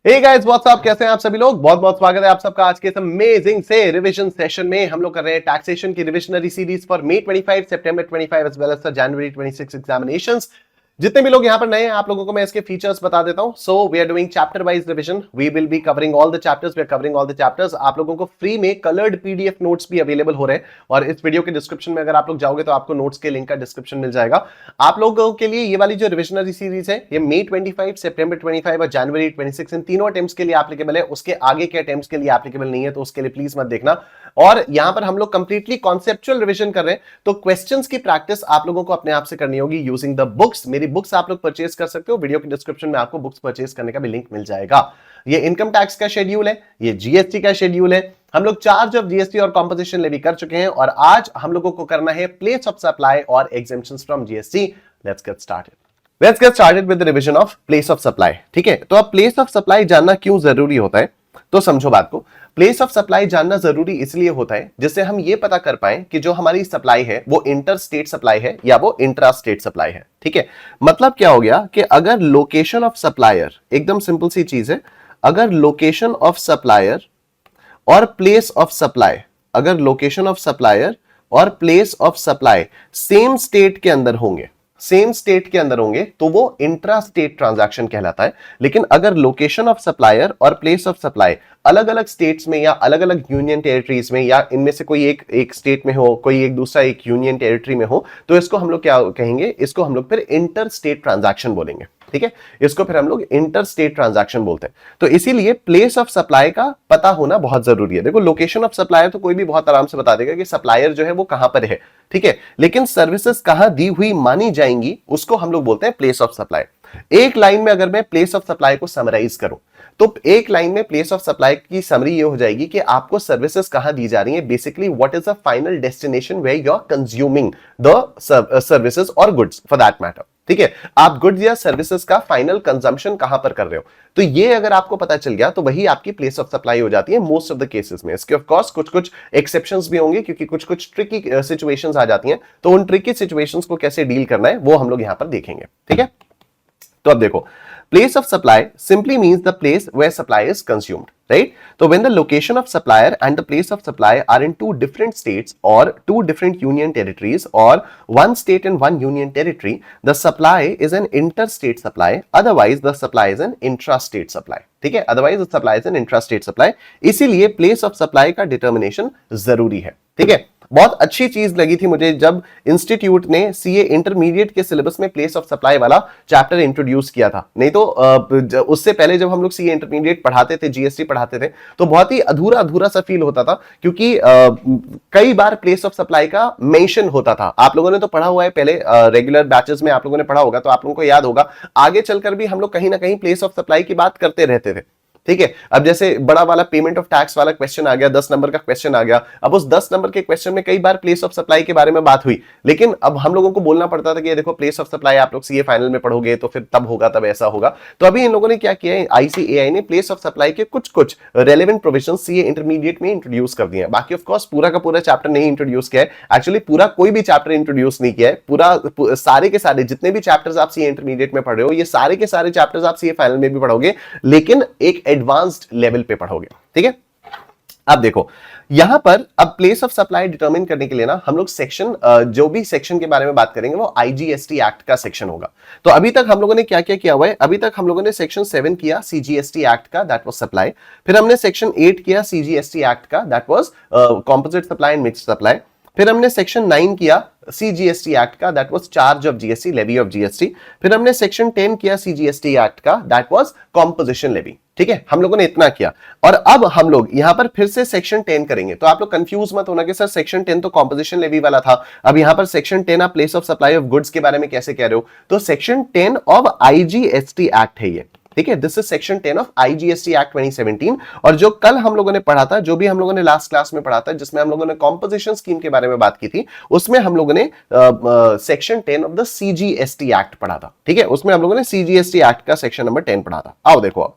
Hey guys what's up, कैसे हैं आप सभी लोग। बहुत बहुत स्वागत है आप सबका आज के इस अमेजिंग से रिवीजन सेशन में। हम लोग कर रहे हैं टैक्सेशन की revisionary series for May 25, September 25 as well as January 26 examinations. जितने भी लोग यहां पर नए हैं आप लोगों को मैं इसके फीचर्स बता देता हूं। So we are doing chapter wise revision, we will be covering all the chapters, we are covering all the chapters. आप लोगों को फ्री में कलर्ड पीडीएफ नोट्स भी अवेलेबल हो रहे हैं और इस वीडियो के डिस्क्रिप्शन में अगर आप लोग जाओगे तो आपको नोट्स के लिंक का डिस्क्रिप्शन मिल जाएगा। आप लोगों के लिए ये वाली जो रिविजनरी सीरीज है ये May 25, September 25 और January 26 इन तीनों अटेम्प्ट्स के लिए एप्लीकेबल है। उसके आगे के अटेम्प्ट्स के लिए एप्लीकेबल नहीं है, तो उसके लिए प्लीज मत देखना। और यहां पर हम लोग कंप्लीटली कॉन्सेप्चुअल रिवीजन कर रहे हैं, तो क्वेश्चंस की प्रैक्टिस आप लोगों को अपने आप से करनी होगी यूजिंग द बुक्स। मेरी बुक्स आप लोग परचेज कर सकते हो, वीडियो के डिस्क्रिप्शन में आपको बुक्स परचेज करने का भी लिंक मिल जाएगा। ये इनकम टैक्स का शेड्यूल है, ये जीएसटी का शेड्यूल है। हम लोग चार्ज ऑफ जीएसटी और कॉम्पोजिशन लेवी कर चुके हैं और आज हम लोगों को करना है प्लेस ऑफ सप्लाई और exemptions from GST. Let's get started with the revision of place of supply. ठीक है, तो अब प्लेस ऑफ सप्लाई जानना क्यों जरूरी होता है, तो समझो बात को। प्लेस ऑफ सप्लाई जानना जरूरी इसलिए होता है जिससे हम ये पता कर पाए कि जो हमारी सप्लाई है वो इंटर स्टेट सप्लाई है या वो इंट्रा स्टेट सप्लाई है। ठीक है, मतलब क्या हो गया कि अगर लोकेशन ऑफ सप्लायर, एकदम सिंपल सी चीज है, अगर लोकेशन ऑफ सप्लायर और प्लेस ऑफ सप्लाई, अगर लोकेशन ऑफ सप्लायर और place of supply same state के अंदर होंगे, सेम स्टेट के अंदर होंगे तो वो इंट्रा स्टेट ट्रांजैक्शन कहलाता है। लेकिन अगर लोकेशन ऑफ सप्लायर और प्लेस ऑफ सप्लाई अलग अलग स्टेट्स में या अलग अलग यूनियन टेरिटरीज में या इनमें से कोई एक स्टेट में हो, कोई एक दूसरा एक यूनियन टेरिटरी में हो, तो इसको हम लोग क्या कहेंगे, इसको हम लोग फिर इंटर स्टेट ट्रांजैक्शन बोलेंगे। ठीक है, इसको फिर हम लोग इंटर स्टेट ट्रांजैक्शन बोलते हैं। तो इसीलिए प्लेस ऑफ सप्लाई का पता होना बहुत जरूरी है। देखो, लोकेशन ऑफ सप्लायर तो कोई भी बहुत आराम से बता देगा कि सप्लायर जो है वो कहां पर है। ठीक है, लेकिन सर्विसेज कहां दी हुई मानी जाएंगी उसको हम लोग बोलते हैं प्लेस ऑफ सप्लाई। एक लाइन में अगर मैं प्लेस ऑफ सप्लाई को समराइज करूं तो एक लाइन में प्लेस ऑफ सप्लाई की समरी ये हो जाएगी कि आपको सर्विसेज कहां दी जा रही है। Basically what is the final destination where you are consuming the services और गुड्स फॉर दैट मैटर। ठीक है, आप गुड्स या सर्विसेज का फाइनल कंजम्पशन कहां पर कर रहे हो, तो ये अगर आपको पता चल गया तो वही आपकी प्लेस ऑफ सप्लाई हो जाती है मोस्ट ऑफ द केसेस में। इसके ऑफ कोर्स कुछ कुछ एक्सेप्शंस भी होंगे क्योंकि कुछ कुछ ट्रिकी सिचुएशंस आ जाती हैं, तो उन ट्रिकी सिचुएशंस को कैसे डील करना है वो हम लोग यहां पर देखेंगे। ठीक है, तो अब देखो, place of supply simply means the place where supply is consumed, right? So when the location of supplier and the place of supply are in two different states or two different union territories or one state and one union territory, the supply is an interstate supply, otherwise the supply is an intrastate supply. ठीक है, otherwise the supply is an intrastate supply। इसीलिए place of supply का determination जरूरी है। ठीक है, बहुत अच्छी चीज लगी थी मुझे जब इंस्टीट्यूट ने सीए इंटरमीडिएट के सिलेबस में प्लेस ऑफ सप्लाई वाला चैप्टर इंट्रोड्यूस किया था। नहीं तो उससे पहले जब हम लोग सीए इंटरमीडिएट पढ़ाते थे, जीएसटी पढ़ाते थे, तो बहुत ही अधूरा अधूरा सा फील होता था क्योंकि कई बार प्लेस ऑफ सप्लाई का मेंशन होता था। आप लोगों ने तो पढ़ा हुआ है पहले, रेगुलर बैचेस में आप लोगों ने पढ़ा होगा, तो आप लोगों को याद होगा आगे चलकर भी हम लोग कहीं ना कहीं प्लेस ऑफ सप्लाई की बात करते रहते थे। ठीक है, अब जैसे बड़ा वाला पेमेंट ऑफ टैक्स वाला क्वेश्चन आ गया, 10 नंबर का क्वेश्चन आ गया। अब उस 10 नंबर के क्वेश्चन में कई बार प्लेस ऑफ सप्लाई के बारे में बात हुई, लेकिन अब हम लोगों को बोलना पड़ता था कि देखो प्लेस ऑफ सप्लाई आप लोग सीए फाइनल में पढ़ोगे तो फिर तब होगा, तब ऐसा होगा। तो अभी इन लोगों ने क्या किया है, आईसीएआई ने प्लेस ऑफ सप्लाई के कुछ कुछ रेलेवेंट प्रोविजन सीए इंटरमीडिएट में इंट्रोड्यूस कर दिए हैं। बाकी ऑफ कोर्स पूरा का पूरा चैप्टर नहीं इंट्रोड्यूस किया है, एक्चुअली पूरा कोई भी चैप्टर इंट्रोड्यूस नहीं किया है। पूरा सारे के सारे जितने भी चैप्टर्स आप सीए इंटरमीडिएट में पढ़ रहे हो, ये सारे के सारे चैप्टर्स आप सीए फाइनल में भी पढ़ोगे, लेकिन एक एडवांस्ड लेवल पे पढ़ोगे। ठीक है, अब देखो यहां पर अब प्लेस ऑफ सप्लाई डिटरमिन करने के लिए ना हम लोग सेक्शन, जो भी सेक्शन के बारे में बात करेंगे वो आईजीएसटी एक्ट का सेक्शन होगा। तो अभी तक हम लोगों ने क्या क्या किया हुआ है, अभी तक हम लोगों ने सेक्शन 7 किया सीजीएसटी एक्ट का, दैट वाज सप्लाई। फिर हमने सेक्शन 8 किया सीजीएसटी एक्ट का, that was composite supply and mixed supply. फिर हमने सेक्शन 9 किया सीजीएसटी एक्ट का, that was charge of GST, levy of GST. फिर हमने सेक्शन 10 किया सीजीएसटी एक्ट का, दैट वाज कॉम्पोजिशन लेवी। ठीक है, हम लोगों ने इतना किया और अब हम लोग यहां पर फिर से सेक्शन 10 करेंगे। तो आप लोग कंफ्यूज मत होना कि सर सेक्शन 10 तो कॉम्पोजिशन लेवी वाला था, अब यहां पर सेक्शन 10 आप place of supply of goods के बारे में कैसे कह रहे हो। तो सेक्शन 10 ऑफ आईजीएसटी एक्ट है ये। ठीक है, this is section 10 of IGST act 2017। और जो कल हम लोगों ने पढ़ा था, जो भी हम लोगों ने लास्ट क्लास में पढ़ा था, जिसमें हम लोगों ने कॉम्पोजिशन स्कीम के बारे में बात की थी, उसमें हम लोगों ने section 10 of the CGST act पढ़ा था। ठीक है, उसमें हम लोगों ने सीजीएसटी एक्ट का सेक्शन नंबर 10 पढ़ा था। आओ देखो अब,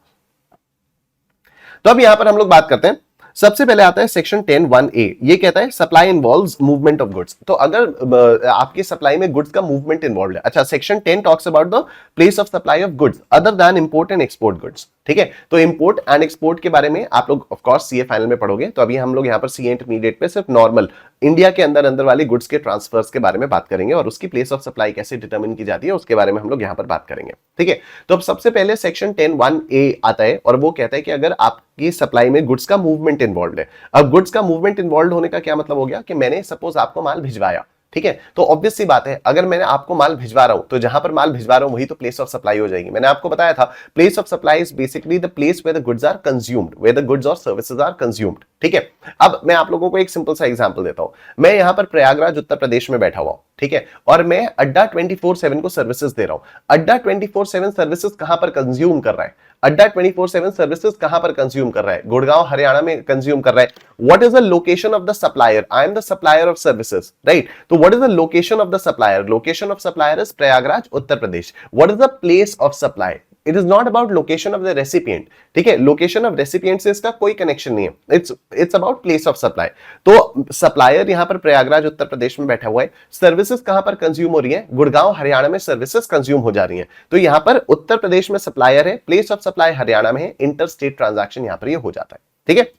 तो अब यहां पर हम लोग बात करते हैं। सबसे पहले आता है सेक्शन 10(1)(a। ये कहता है supply involves movement of goods. तो अगर आपकी सप्लाई में गुड्स का मूवमेंट इन्वॉल्व है, अच्छा, section 10 talks about the place of supply of goods other than import and export goods. ठीक है। तो इंपोर्ट एंड एक्सपोर्ट के बारे में आप लोग ऑफ कोर्स सीए फाइनल में पढ़ोगे, तो अभी हम लोग यहाँ पर सीए इंटरमीडिएट पे सिर्फ नॉर्मल इंडिया के अंदर अंदर वाली गुड्स के ट्रांसफर्स के बारे में बात करेंगे और उसकी प्लेस ऑफ सप्लाई कैसे डिटरमिन की जाती है उसके बारे में हम लोग यहाँ पर बात करेंगे, ठीक है। तो अब सबसे पहले सेक्शन 10(1)(a) आता है और वो कहता है कि अगर आपकी सप्लाई में गुड्स का मूवमेंट इन्वॉल्व है। अब गुड्स का मूवमेंट इन्वॉल्व होने का क्या मतलब हो गया कि मैंने सपोज आपको माल भिजवाया, ठीक है। तो ऑब्वियस सी बात है, अगर मैंने आपको माल भिजवा रहा हूं तो जहां पर माल भिजवा रहा हूं वही तो प्लेस ऑफ सप्लाई हो जाएगी। मैंने आपको बताया था place of supply is basically the place where the goods are consumed, where the goods और सर्विसेज आर कंज्यूम्ड, ठीक है। अब मैं आप लोगों को एक सिंपल सा एग्जांपल देता हूं। मैं यहां पर प्रयागराज उत्तर प्रदेश में बैठा हुआ हूं, ठीक है, और मैं अड्डा 24/7 को सर्विसेज दे रहा हूं। अड्डा 24/7 सर्विसेज कहां पर कंज्यूम कर रहा है? अड्डा 24/7 सर्विसेज कहां पर कंज्यूम कर रहा है? गुड़गांव हरियाणा में कंज्यूम कर रहा है। What is the location of the supplier? I am the supplier of services, right. तो what is the location of the supplier? Location of supplier is Prayagraj Uttar Pradesh. What is the place of supply? It is not about location of the recipient, ठीक है। Location of recipient से इसका कोई connection नहीं है, it's about place of supply. तो supplier यहां पर प्रयागराज उत्तर प्रदेश में बैठा हुआ है, सर्विसेज कहां पर कंज्यूम हो रही है? गुड़गांव हरियाणा में सर्विसेज कंज्यूम हो जा रही हैं। तो यहां पर उत्तर प्रदेश में सप्लायर है, प्लेस ऑफ सप्लाई हरियाणा में है, इंटर स्टेट ट्रांजैक्शन यहां पर ये हो जाता है, ठीक है।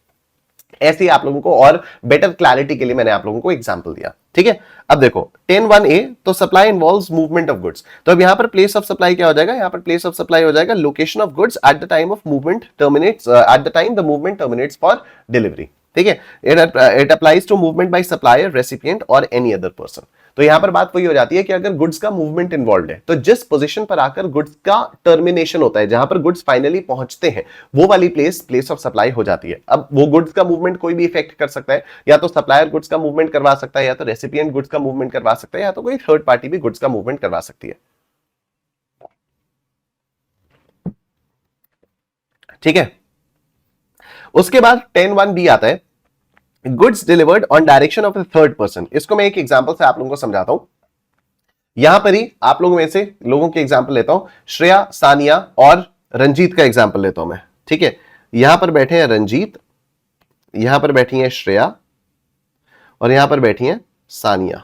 ऐसे ही आप लोगों को और बेटर क्लैरिटी के लिए मैंने आप लोगों को एग्जांपल दिया, ठीक है। अब देखो 10(1)(a) तो supply involves movement of goods. तो अब यहां पर प्लेस ऑफ सप्लाई क्या हो जाएगा? यहां पर प्लेस ऑफ सप्लाई हो जाएगा location of goods at the time of movement terminates, at the time the movement terminates for delivery, ठीक है। It applies to movement by supplier, recipient और एनी अदर पर्सन। तो यहां पर बात वही हो जाती है कि अगर गुड्स का मूवमेंट इन्वॉल्व है तो जिस पोजीशन पर आकर गुड्स का टर्मिनेशन होता है, जहां पर गुड्स फाइनली पहुंचते हैं, वो वाली प्लेस ऑफ सप्लाई हो जाती है। अब वो गुड्स का मूवमेंट कोई भी इफेक्ट कर सकता है, या तो सप्लायर गुड्स का मूवमेंट करवा सकता है, या तो रेसिपिएंट गुड्स का मूवमेंट करवा सकता है, या तो कोई थर्ड पार्टी भी गुड्स का मूवमेंट करवा सकती है, ठीक है। उसके बाद 10(1)(b) आता है, goods delivered on direction of A third person. इसको मैं एक एग्जांपल से आप लोगों को समझाता हूं। यहां पर ही आप लोगों में से लोगों के एग्जांपल लेता हूं, श्रेया, सानिया और रंजीत का एग्जांपल लेता हूं मैं, ठीक है। यहां पर बैठे हैं रंजीत, यहां पर बैठी है श्रेया और यहां पर बैठी है सानिया,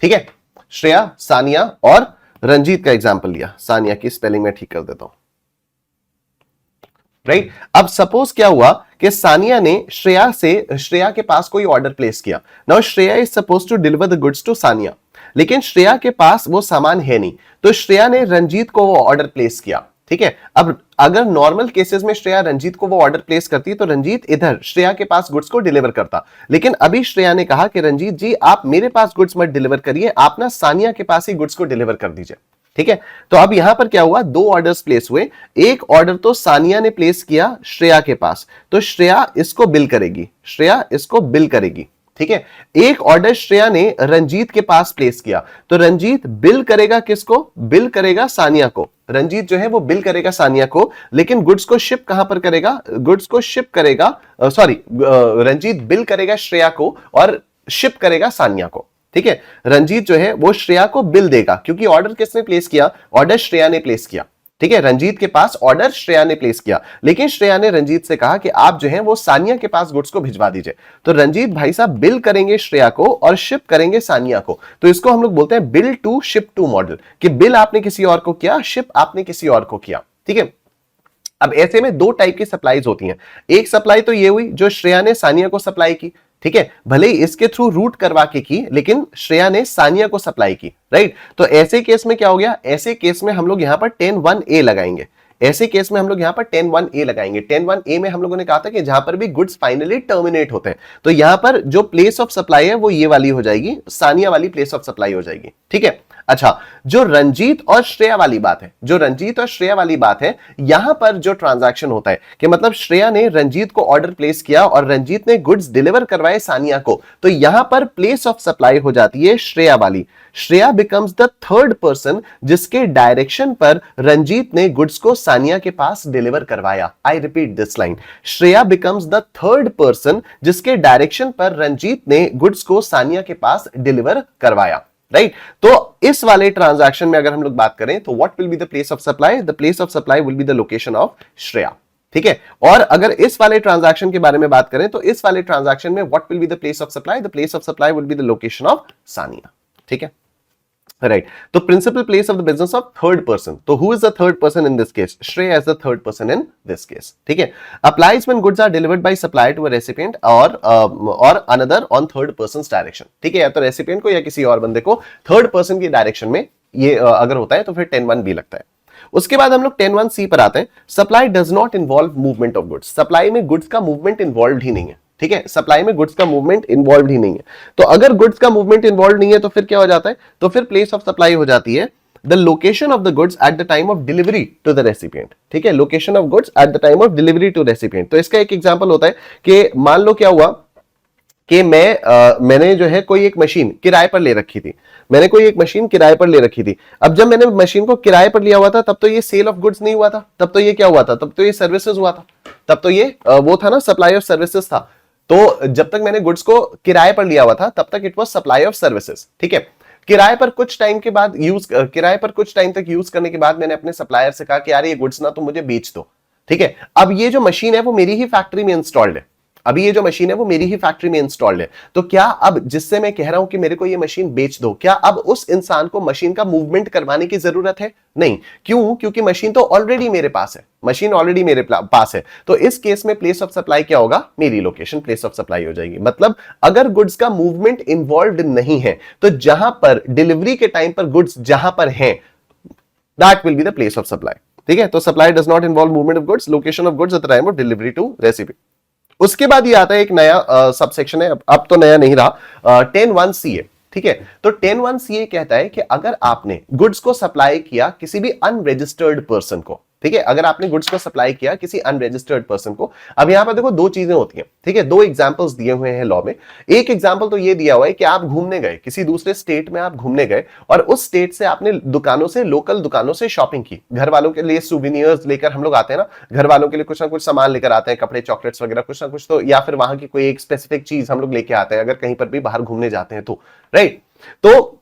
ठीक है। श्रेया, सानिया और रंजीत का एग्जांपल लिया। सानिया की स्पेलिंग में ठीक कर देता हूं, राइट। अब सपोज क्या हुआ कि सानिया ने श्रेया के पास कोई ऑर्डर प्लेस किया। Now Shreya is suppose to deliver the goods to Sania, लेकिन श्रेया के पास वो सामान है नहीं, तो श्रेया ने रंजीत को वो ऑर्डर प्लेस किया, ठीक है। अब अगर नॉर्मल केसेस में श्रेया रंजीत को वो ऑर्डर प्लेस करती तो रंजीत इधर श्रेया के पास गुड्स को डिलीवर करता, लेकिन अभी श्रेया ने कहा कि रंजीत जी आप मेरे पास गुड्स मत डिलीवर करिए, आप ना सानिया के पास ही गुड्स को डिलीवर कर दीजिए, ठीक है। तो अब यहां पर क्या हुआ? दो ऑर्डर्स प्लेस हुए। एक ऑर्डर तो सानिया ने प्लेस किया श्रेया के पास, तो श्रेया इसको बिल करेगी, श्रेया इसको बिल करेगी, ठीक है। एक ऑर्डर श्रेया ने रंजीत के पास प्लेस किया, तो रंजीत बिल करेगा किसको? बिल करेगा सानिया को। रंजीत जो है वो बिल करेगा सानिया को, लेकिन गुड्स को शिप कहां पर करेगा? गुड्स को शिप करेगा, रंजीत बिल करेगा श्रेया को और शिप करेगा सानिया को, ठीक है। रंजीत जो है वो श्रेया को बिल देगा, क्योंकि ऑर्डर किसने प्लेस किया? ऑर्डर श्रेया ने प्लेस किया, ठीक है। रंजीत के पास ऑर्डर श्रेया ने प्लेस किया, लेकिन श्रेया ने रंजीत से कहा कि आप जो है वो सानिया के पास गुड्स को भिजवा दीजिए। तो रंजीत भाई साहब बिल करेंगे श्रेया को और शिप करेंगे सानिया को। तो इसको हम लोग बोलते हैं bill to ship to model, कि बिल आपने किसी और को किया, शिप आपने किसी और को किया, ठीक है। अब ऐसे में दो टाइप की सप्लाईज होती हैं। एक सप्लाई तो ये हुई जो श्रेया ने सानिया को सप्लाई की, ठीक है, भले ही इसके थ्रू रूट करवा के की, लेकिन श्रेया ने सानिया को सप्लाई की, राइट। तो ऐसे केस में क्या हो गया? ऐसे केस में हम लोग यहां पर 10(1)(a) लगाएंगे। ऐसे केस में हम लोग यहां पर 10(1)(a) लगाएंगे। 10(1)(a) में हम लोगों ने कहा था कि जहां पर भी गुड्स फाइनली टर्मिनेट होते हैं, तो यहां पर जो प्लेस ऑफ सप्लाई है वो ये वाली हो जाएगी, सानिया वाली प्लेस ऑफ सप्लाई हो जाएगी, ठीक है। अच्छा, जो रंजीत और श्रेया वाली बात है, जो रंजीत और श्रेया वाली बात है, यहां पर जो ट्रांजैक्शन होता है कि मतलब श्रेया ने रंजीत को ऑर्डर प्लेस किया और रंजीत ने गुड्स डिलीवर करवाए सानिया को, तो यहां पर प्लेस ऑफ सप्लाई हो जाती है श्रेया वाली। Shreya becomes the third person जिसके डायरेक्शन पर रंजीत ने गुड्स को सानिया के पास डिलीवर करवाया। I repeat this line, Shreya becomes the third person जिसके डायरेक्शन पर रंजीत ने गुड्स को सानिया के पास डिलीवर करवाया, राइट। तो इस वाले ट्रांजैक्शन में अगर हम लोग बात करें तो what will be the place of supply? The place of supply will be the location of Shreya, ठीक है। और अगर इस वाले ट्रांजैक्शन के बारे में बात करें तो इस वाले ट्रांजैक्शन में what will be the place of supply? The place of supply will be the location of Sania, ठीक है। राइट तो principal place of the business of third person, तो who is the third person in this case? Shrey as the third person in this case, ठीक है। Applies when goods are delivered by supplier to a recipient और another on third person direction, ठीक है, या तो recipient को या किसी और बंदे को थर्ड पर्सन की डायरेक्शन में ये अगर होता है तो फिर 10(1) लगता है। उसके बाद हम लोग 10(1) पर आते हैं। Supply does not involve movement of goods, supply में गुड्स का मूवमेंट इन्वॉल्व ही नहीं है, ठीक है, सप्लाई में गुड्स का मूवमेंट इन्वॉल्व ही नहीं है। तो अगर गुड्स का मूवमेंट इन्वॉल्व नहीं है तो फिर क्या हो जाता है? तो फिर प्लेस ऑफ सप्लाई हो जाती है the location of the goods at the time of delivery to the recipient, ठीक है, location of goods at the time of delivery to recipient. तो इसका एक एग्जांपल होता है कि मान लो क्या हुआ कि मैंने जो है कोई एक मशीन किराए पर ले रखी थी, मैंने कोई एक मशीन किराए पर ले रखी थी। अब जब मैंने मशीन को किराए पर लिया हुआ था तब तो ये सेल ऑफ गुड्स नहीं हुआ था, तब तो ये क्या हुआ था? तब तो ये सर्विसेज हुआ था, तब तो ये वो था ना, सप्लाई ऑफ सर्विसेज था। तो जब तक मैंने गुड्स को किराए पर लिया हुआ था तब तक it was supply of services, ठीक है। किराए पर कुछ टाइम के बाद किराए पर कुछ टाइम तक यूज करने के बाद मैंने अपने सप्लायर से कहा कि यार ये गुड्स ना तुम मुझे बेच दो, ठीक है। अब ये जो मशीन है वो मेरी ही फैक्ट्री में इंस्टॉल्ड है, अभी ये जो मशीन है वो मेरी ही फैक्ट्री में इंस्टॉल्ड है। तो क्या अब जिससे मैं कह रहा हूं कि मेरे को ये मशीन बेच दो, क्या अब उस इंसान को मशीन का मूवमेंट करवाने की जरूरत है? नहीं। क्यों? क्योंकि मशीन तो ऑलरेडी मेरे पास है, मशीन ऑलरेडी मेरे पास है। तो इस केस में प्लेस ऑफ सप्लाई क्या होगा? मेरी लोकेशन प्लेस ऑफ सप्लाई हो जाएगी। मतलब अगर गुड्स का मूवमेंट इन्वॉल्व नहीं है तो जहां पर डिलीवरी के टाइम पर गुड्स जहां पर हैं that will be the place of supply, ठीक है। तो supply does not involve movement of goods, location of goods at the time of delivery to recipient. उसके बाद ये आता है एक नया सबसेक्शन है, अब तो नया नहीं रहा, 10(1)(CA, ठीक है। तो 10(1)(CA कहता है कि अगर आपने गुड्स को सप्लाई किया किसी भी अनरजिस्टर्ड पर्सन को, ठीक है, अगर आपने गुड्स को सप्लाई किया किसी अनरजिस्टर्ड पर्सन को। अब यहां पर देखो दो चीजें होती हैं, ठीक है, दो एग्जांपल्स दिए हुए हैं लॉ में। एक एग्जांपल तो ये दिया हुआ है कि आप घूमने गए, किसी दूसरे स्टेट में आप घूमने गए और उस स्टेट से आपने दुकानों से, लोकल दुकानों से शॉपिंग की। घर वालों के लिए सुवेनियर्स लेकर हम लोग आते हैं ना, घर वालों के लिए कुछ ना कुछ सामान लेकर आते हैं, कपड़े, चॉकलेट्स वगैरह कुछ ना कुछ, तो या फिर वहां की कोई एक स्पेसिफिक चीज हम लोग लेके आते हैं अगर कहीं पर भी बाहर घूमने जाते हैं तो, राइट। तो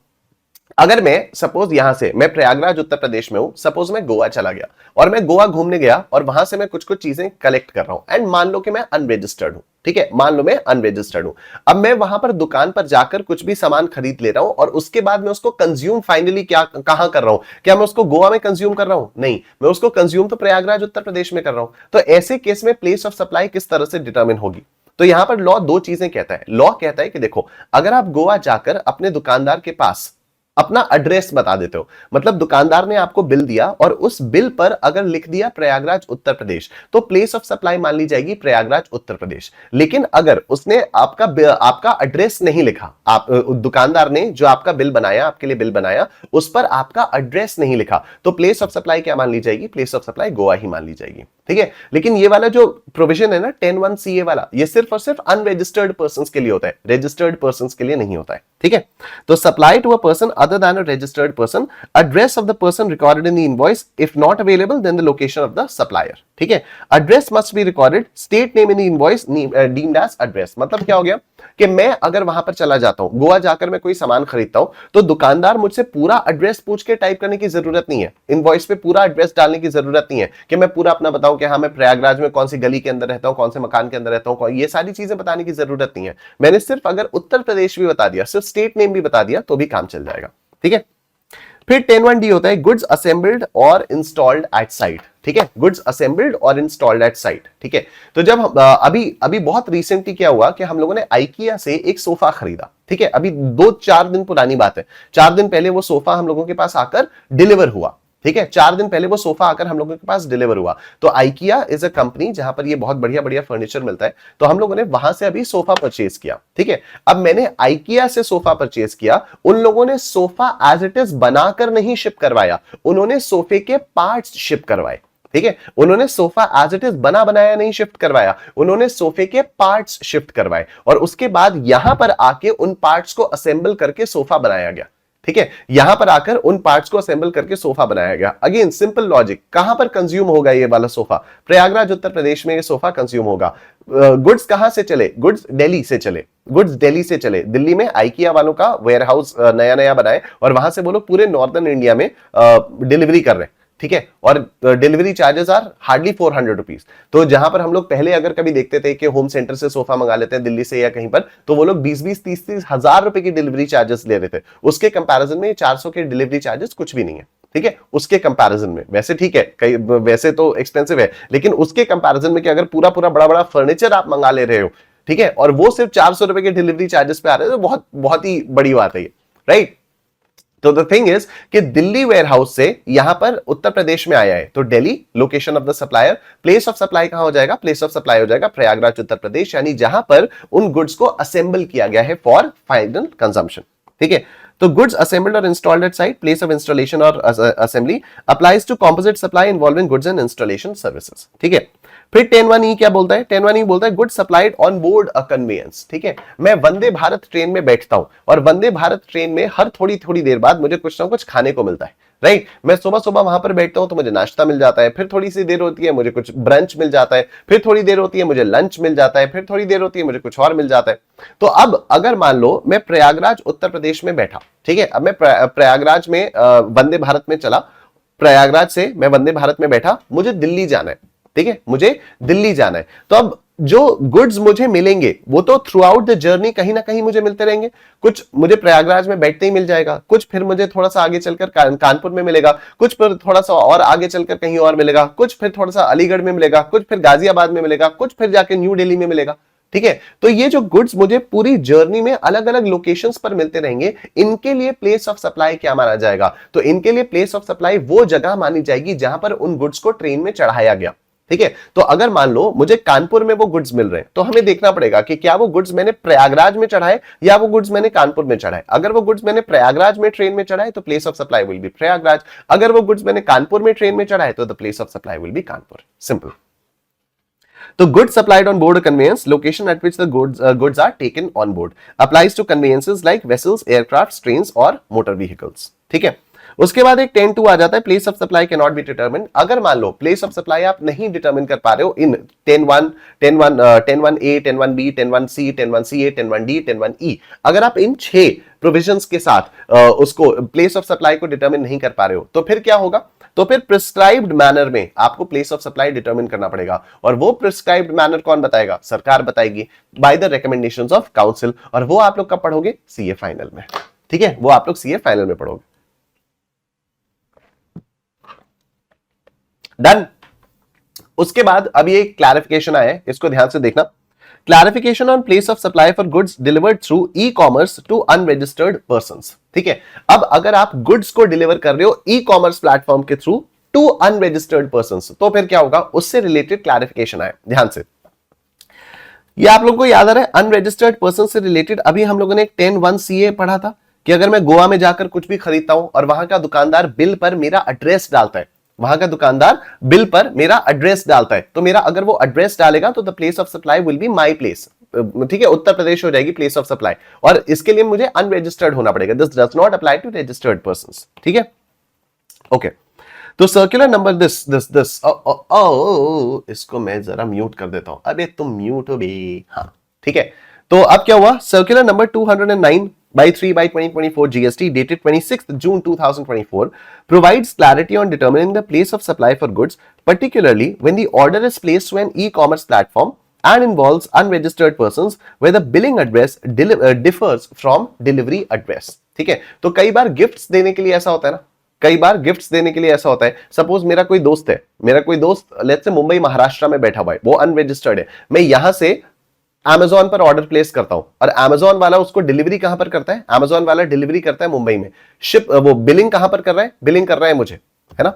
अगर मैं सपोज यहां से, मैं प्रयागराज उत्तर प्रदेश में हूं, सपोज मैं गोवा चला गया और मैं गोवा घूमने गया और वहां से मैं कुछ कुछ चीजें कलेक्ट कर रहा हूं एंड मान लो कि मैं अनरजिस्टर्ड हूं, ठीक है, मान लो मैं अनरजिस्टर्ड हूं। अब मैं वहां पर दुकान पर जाकर कुछ भी सामान खरीद ले रहा हूं और उसके बाद मैं उसको कंज्यूम फाइनली क्या कहां कर रहा हूं? क्या मैं उसको गोवा में कंज्यूम कर रहा हूं? नहीं, मैं उसको कंज्यूम तो प्रयागराज उत्तर प्रदेश में कर रहा हूं। तो ऐसे केस में प्लेस ऑफ सप्लाई किस तरह से डिटरमिन होगी? तो यहां पर लॉ दो चीजें कहता है। लॉ कहता है कि देखो, अगर आप गोवा जाकर अपने दुकानदार के पास अपना एड्रेस बता देते हो, मतलब दुकानदार ने आपको बिल दिया और उस बिल पर अगर लिख दिया प्रयागराज उत्तर प्रदेश, तो प्लेस ऑफ सप्लाई मान ली जाएगी प्रयागराज उत्तर प्रदेश। लेकिन अगर उसने आपका एड्रेस नहीं लिखा, आप दुकानदार ने जो आपका बिल बनाया, आपके लिए बिल बनाया, उस पर आपका एड्रेस नहीं लिखा, तो प्लेस ऑफ सप्लाई क्या मान ली जाएगी? प्लेस ऑफ सप्लाई गोवा ही मान ली जाएगी, ठीक है। लेकिन ये वाला जो प्रोविजन है ना 10(1)(CA) वाला, ये सिर्फ और सिर्फ अनरजिस्टर्ड पर्संस के लिए होता है, रजिस्टर्ड पर्संस के लिए नहीं होता है, ठीक है। तो supply to a person other than a registered person, address of the person recorded in the invoice, if not available then the location of the supplier, ठीक है। address must be recorded, state name in the invoice deemed as address। मतलब क्या हो गया कि मैं अगर वहां पर चला जाता हूं, गोवा जाकर मैं कोई सामान खरीदता हूं, तो दुकानदार मुझसे पूरा एड्रेस पूछ के टाइप करने की जरूरत नहीं है, इनवॉइस पे पूरा एड्रेस डालने की जरूरत नहीं है कि मैं पूरा अपना बताऊं कि हाँ मैं प्रयागराज में कौन सी गली के अंदर रहता हूं, कौन से मकान के अंदर रहता हूं, ये सारी चीजें बताने की जरूरत नहीं है। मैंने सिर्फ अगर उत्तर प्रदेश भी बता दिया, सिर्फ स्टेट नेम भी बता दिया तो भी काम चल जाएगा, ठीक है। फिर 10(1)(D) होता है गुड्स असेंबल्ड और इंस्टॉल्ड एट साइट, ठीक है, गुड्स असेंबल्ड और इंस्टॉल्ड एट साइट, ठीक है। तो जब अभी बहुत रिसेंटली क्या हुआ कि हम लोगों ने आइकिया से एक सोफा खरीदा, ठीक है, अभी 2-4 दिन पुरानी बात है, 4 दिन पहले वो सोफा हम लोगों के पास आकर डिलीवर हुआ, ठीक है, 4 दिन पहले वो सोफा आकर हम लोगों के पास डिलीवर हुआ। तो आइकिया इज अ कंपनी जहां पर ये बहुत बढ़िया बढ़िया फर्नीचर मिलता है, तो हम लोगों ने वहां से अभी सोफा परचेज किया, ठीक है। अब मैंने आइकिया से सोफा परचेज किया, उन लोगों ने सोफा एज इट इज बनाकर नहीं शिप करवाया, उन्होंने सोफे के पार्ट्स शिप करवाए, ठीक है। उन्होंने सोफा एज इट इज बना बनाया नहीं शिफ्ट करवाया, उन्होंने सोफे के पार्ट्स शिफ्ट करवाए और उसके बाद यहां पर आके उन पार्ट्स को असेंबल करके सोफा बनाया गया, ठीक है। यहां पर आकर उन पार्ट्स को असेंबल करके सोफा बनाया गया। अगेन सिंपल लॉजिक, कहां पर कंज्यूम होगा ये वाला सोफा? प्रयागराज उत्तर प्रदेश में ये सोफा कंज्यूम होगा। गुड्स कहां से चले? गुड्स दिल्ली से चले, गुड्स दिल्ली से चले, दिल्ली में आइकिया वालों का वेयर हाउस नया नया बनाए और वहां से वो लोग पूरे नॉर्दर्न इंडिया में डिलीवरी कर रहे हैं, ठीक है, और delivery charges are hardly 400 rupees. तो जहां पर हम लोग पहले अगर कभी देखते थे कि होम सेंटर से सोफा मंगा लेते हैं दिल्ली से या कहीं पर, तो वो लोग 20-20, 30-30 हजार रुपए की डिलीवरी चार्जेस ले रहे थे। उसके कंपैरिजन में 400 के डिलीवरी चार्जेस कुछ भी नहीं है, ठीक है, उसके कंपैरिजन में। वैसे ठीक है, कई वैसे तो एक्सपेंसिव है, लेकिन उसके कंपैरिजन में कि अगर पूरा पूरा बड़ा बड़ा फर्नीचर आप मंगा ले रहे हो, ठीक है, और वो सिर्फ 400 रुपए के डिलीवरी चार्जेस पे आ रहे हैं, तो बहुत बहुत ही बड़ी बात है ये, राइट। तो द थिंग इज कि दिल्ली वेयरहाउस से यहां पर उत्तर प्रदेश में आया है, तो Delhi location of the supplier, place of supply कहां हो जाएगा, प्लेस ऑफ सप्लाई हो जाएगा प्रयागराज उत्तर प्रदेश, यानी जहां पर उन गुड्स को असेंबल किया गया है फॉर फाइनल कंजम्पशन, ठीक है। तो गुड्स असेंबल्ड और installed at site, place of installation और assembly applies to composite supply involving goods and installation services, ठीक है। फिर 10(1)(e) क्या बोलता है, 10(1)(e) बोलता है good supplied on board a conveyance, ठीक है। मैं वंदे भारत ट्रेन में बैठता हूं और वंदे भारत ट्रेन में हर थोड़ी थोड़ी देर बाद मुझे कुछ ना कुछ खाने को मिलता है, राइट। मैं सुबह सुबह वहां पर बैठता हूं तो मुझे नाश्ता मिल जाता है, फिर थोड़ी सी देर होती है मुझे कुछ ब्रंच मिल जाता है, फिर थोड़ी देर होती है मुझे लंच मिल जाता है, फिर थोड़ी देर होती है मुझे कुछ और मिल जाता है। तो अब अगर मान लो मैं प्रयागराज उत्तर प्रदेश में बैठा, ठीक है, अब मैं प्रयागराज में वंदे भारत में चला, प्रयागराज से मैं वंदे भारत में बैठा, मुझे दिल्ली जाना है, ठीक है, मुझे दिल्ली जाना है। तो अब जो गुड्स मुझे मिलेंगे वो तो थ्रू आउट द जर्नी कहीं ना कहीं मुझे मिलते रहेंगे। कुछ मुझे प्रयागराज में बैठते ही मिल जाएगा, कुछ फिर मुझे थोड़ा सा आगे चलकर कानपुर में मिलेगा, कुछ फिर थोड़ा सा और आगे चलकर कहीं और मिलेगा, कुछ फिर थोड़ा सा अलीगढ़ में मिलेगा, कुछ फिर गाजियाबाद में मिलेगा, कुछ फिर जाके न्यू दिल्ली में मिलेगा, ठीक है। तो ये जो गुड्स मुझे पूरी जर्नी में अलग अलग लोकेशंस पर मिलते रहेंगे, इनके लिए प्लेस ऑफ सप्लाई क्या माना जाएगा, तो इनके लिए प्लेस ऑफ सप्लाई वो जगह मानी जाएगी जहां पर उन गुड्स को ट्रेन में चढ़ाया गया, ठीक है। तो अगर मान लो मुझे कानपुर में वो गुड्स मिल रहे हैं, तो हमें देखना पड़ेगा कि क्या वो गुड्स मैंने प्रयागराज में चढ़ाए या वो गुड्स मैंने कानपुर में चढ़ाए। अगर वो गुड्स मैंने प्रयागराज में ट्रेन में चढ़ाए तो place of supply will B Prayagraj, अगर वो गुड्स मैंने कानपुर में ट्रेन में चढ़ाए तो the place of supply will be Kanpur, simple. तो goods supplied on board conveyance, location at which the goods are taken on board, applies to conveyances like vessels, aircraft, trains और motor vehicles, ठीक है। उसके बाद एक 10(2) आ जाता है, place of supply can not be determined. अगर मान लो प्लेस ऑफ सप्लाई आप नहीं डिटरमिन कर पा रहे हो इन 10(1), 10(1)(a), 10(1)(b), 10(1)(c), 10(1)(a), 10(1)(d), 10(1)(e), अगर आप इन 6 प्रोविजंस के साथ उसको प्लेस ऑफ सप्लाई को डिटरमिन नहीं कर पा रहे हो, तो फिर क्या होगा, तो फिर प्रिस्क्राइब्ड मैनर में आपको प्लेस ऑफ सप्लाई डिटरमिन करना पड़ेगा, और वो प्रिस्क्राइब्ड मैनर कौन बताएगा, सरकार बताएगी, by the recommendations of council. और वो आप लोग कब पढ़ोगे, सीए फाइनल में, ठीक है, वो आप लोग सीए फाइनल में पढ़ोगे। डन। उसके बाद अब ये क्लैरिफिकेशन आया है, इसको ध्यान से देखना। Clarification on place of supply for goods delivered through ecommerce to unregistered persons, ठीक है। अब अगर आप गुड्स को डिलीवर कर रहे हो ई कॉमर्स प्लेटफॉर्म के थ्रू टू अनरजिस्टर्ड पर्संस, तो फिर क्या होगा, उससे रिलेटेड क्लैरिफिकेशन आया, ध्यान से। ये आप लोगों को याद आ रहा है, अनरजिस्टर्ड पर्सन से रिलेटेड अभी हम लोगों ने एक 10(1)(ca) पढ़ा था कि अगर मैं गोवा में जाकर कुछ भी खरीदता हूं और वहां का दुकानदार बिल पर मेरा एड्रेस डालता है, वहां का दुकानदार बिल पर मेरा एड्रेस डालता है, तो मेरा अगर वो एड्रेस डालेगा तो the place of supply will be my place, ठीक है, उत्तर प्रदेश हो जाएगी प्लेस ऑफ सप्लाई, और इसके लिए मुझे अनरजिस्टर्ड होना पड़ेगा। This does not apply to registered persons, ठीक है, ओके। तो सर्कुलर नंबर दिस इसको मैं जरा म्यूट कर देता हूं, अबे तुम म्यूट हो बे, हाँ, ठीक है। तो अब क्या हुआ, circular number 209/3/2024 GST dated 26th June 2024 provides clarity on determining the place of supply for goods, particularly when the order is placed to an e-commerce platform and involves unregistered persons where the billing address differs from delivery address, ठीक है। तो कई बार gifts देने के लिए ऐसा होता है ना, कई बार गिफ्ट्स देने के लिए ऐसा होता है, सपोज मेरा कोई दोस्त है, मेरा कोई दोस्त लेट्स से मुंबई महाराष्ट्र में बैठा हुआ है, वो अनरजिस्टर्ड है, मैं यहां से Amazon पर ऑर्डर प्लेस करता हूं और Amazon वाला उसको डिलीवरी कहां पर करता है, Amazon वाला डिलीवरी करता है मुंबई में, शिप वो बिलिंग कहां पर कर रहा है, बिलिंग कर रहा है मुझे, है ना।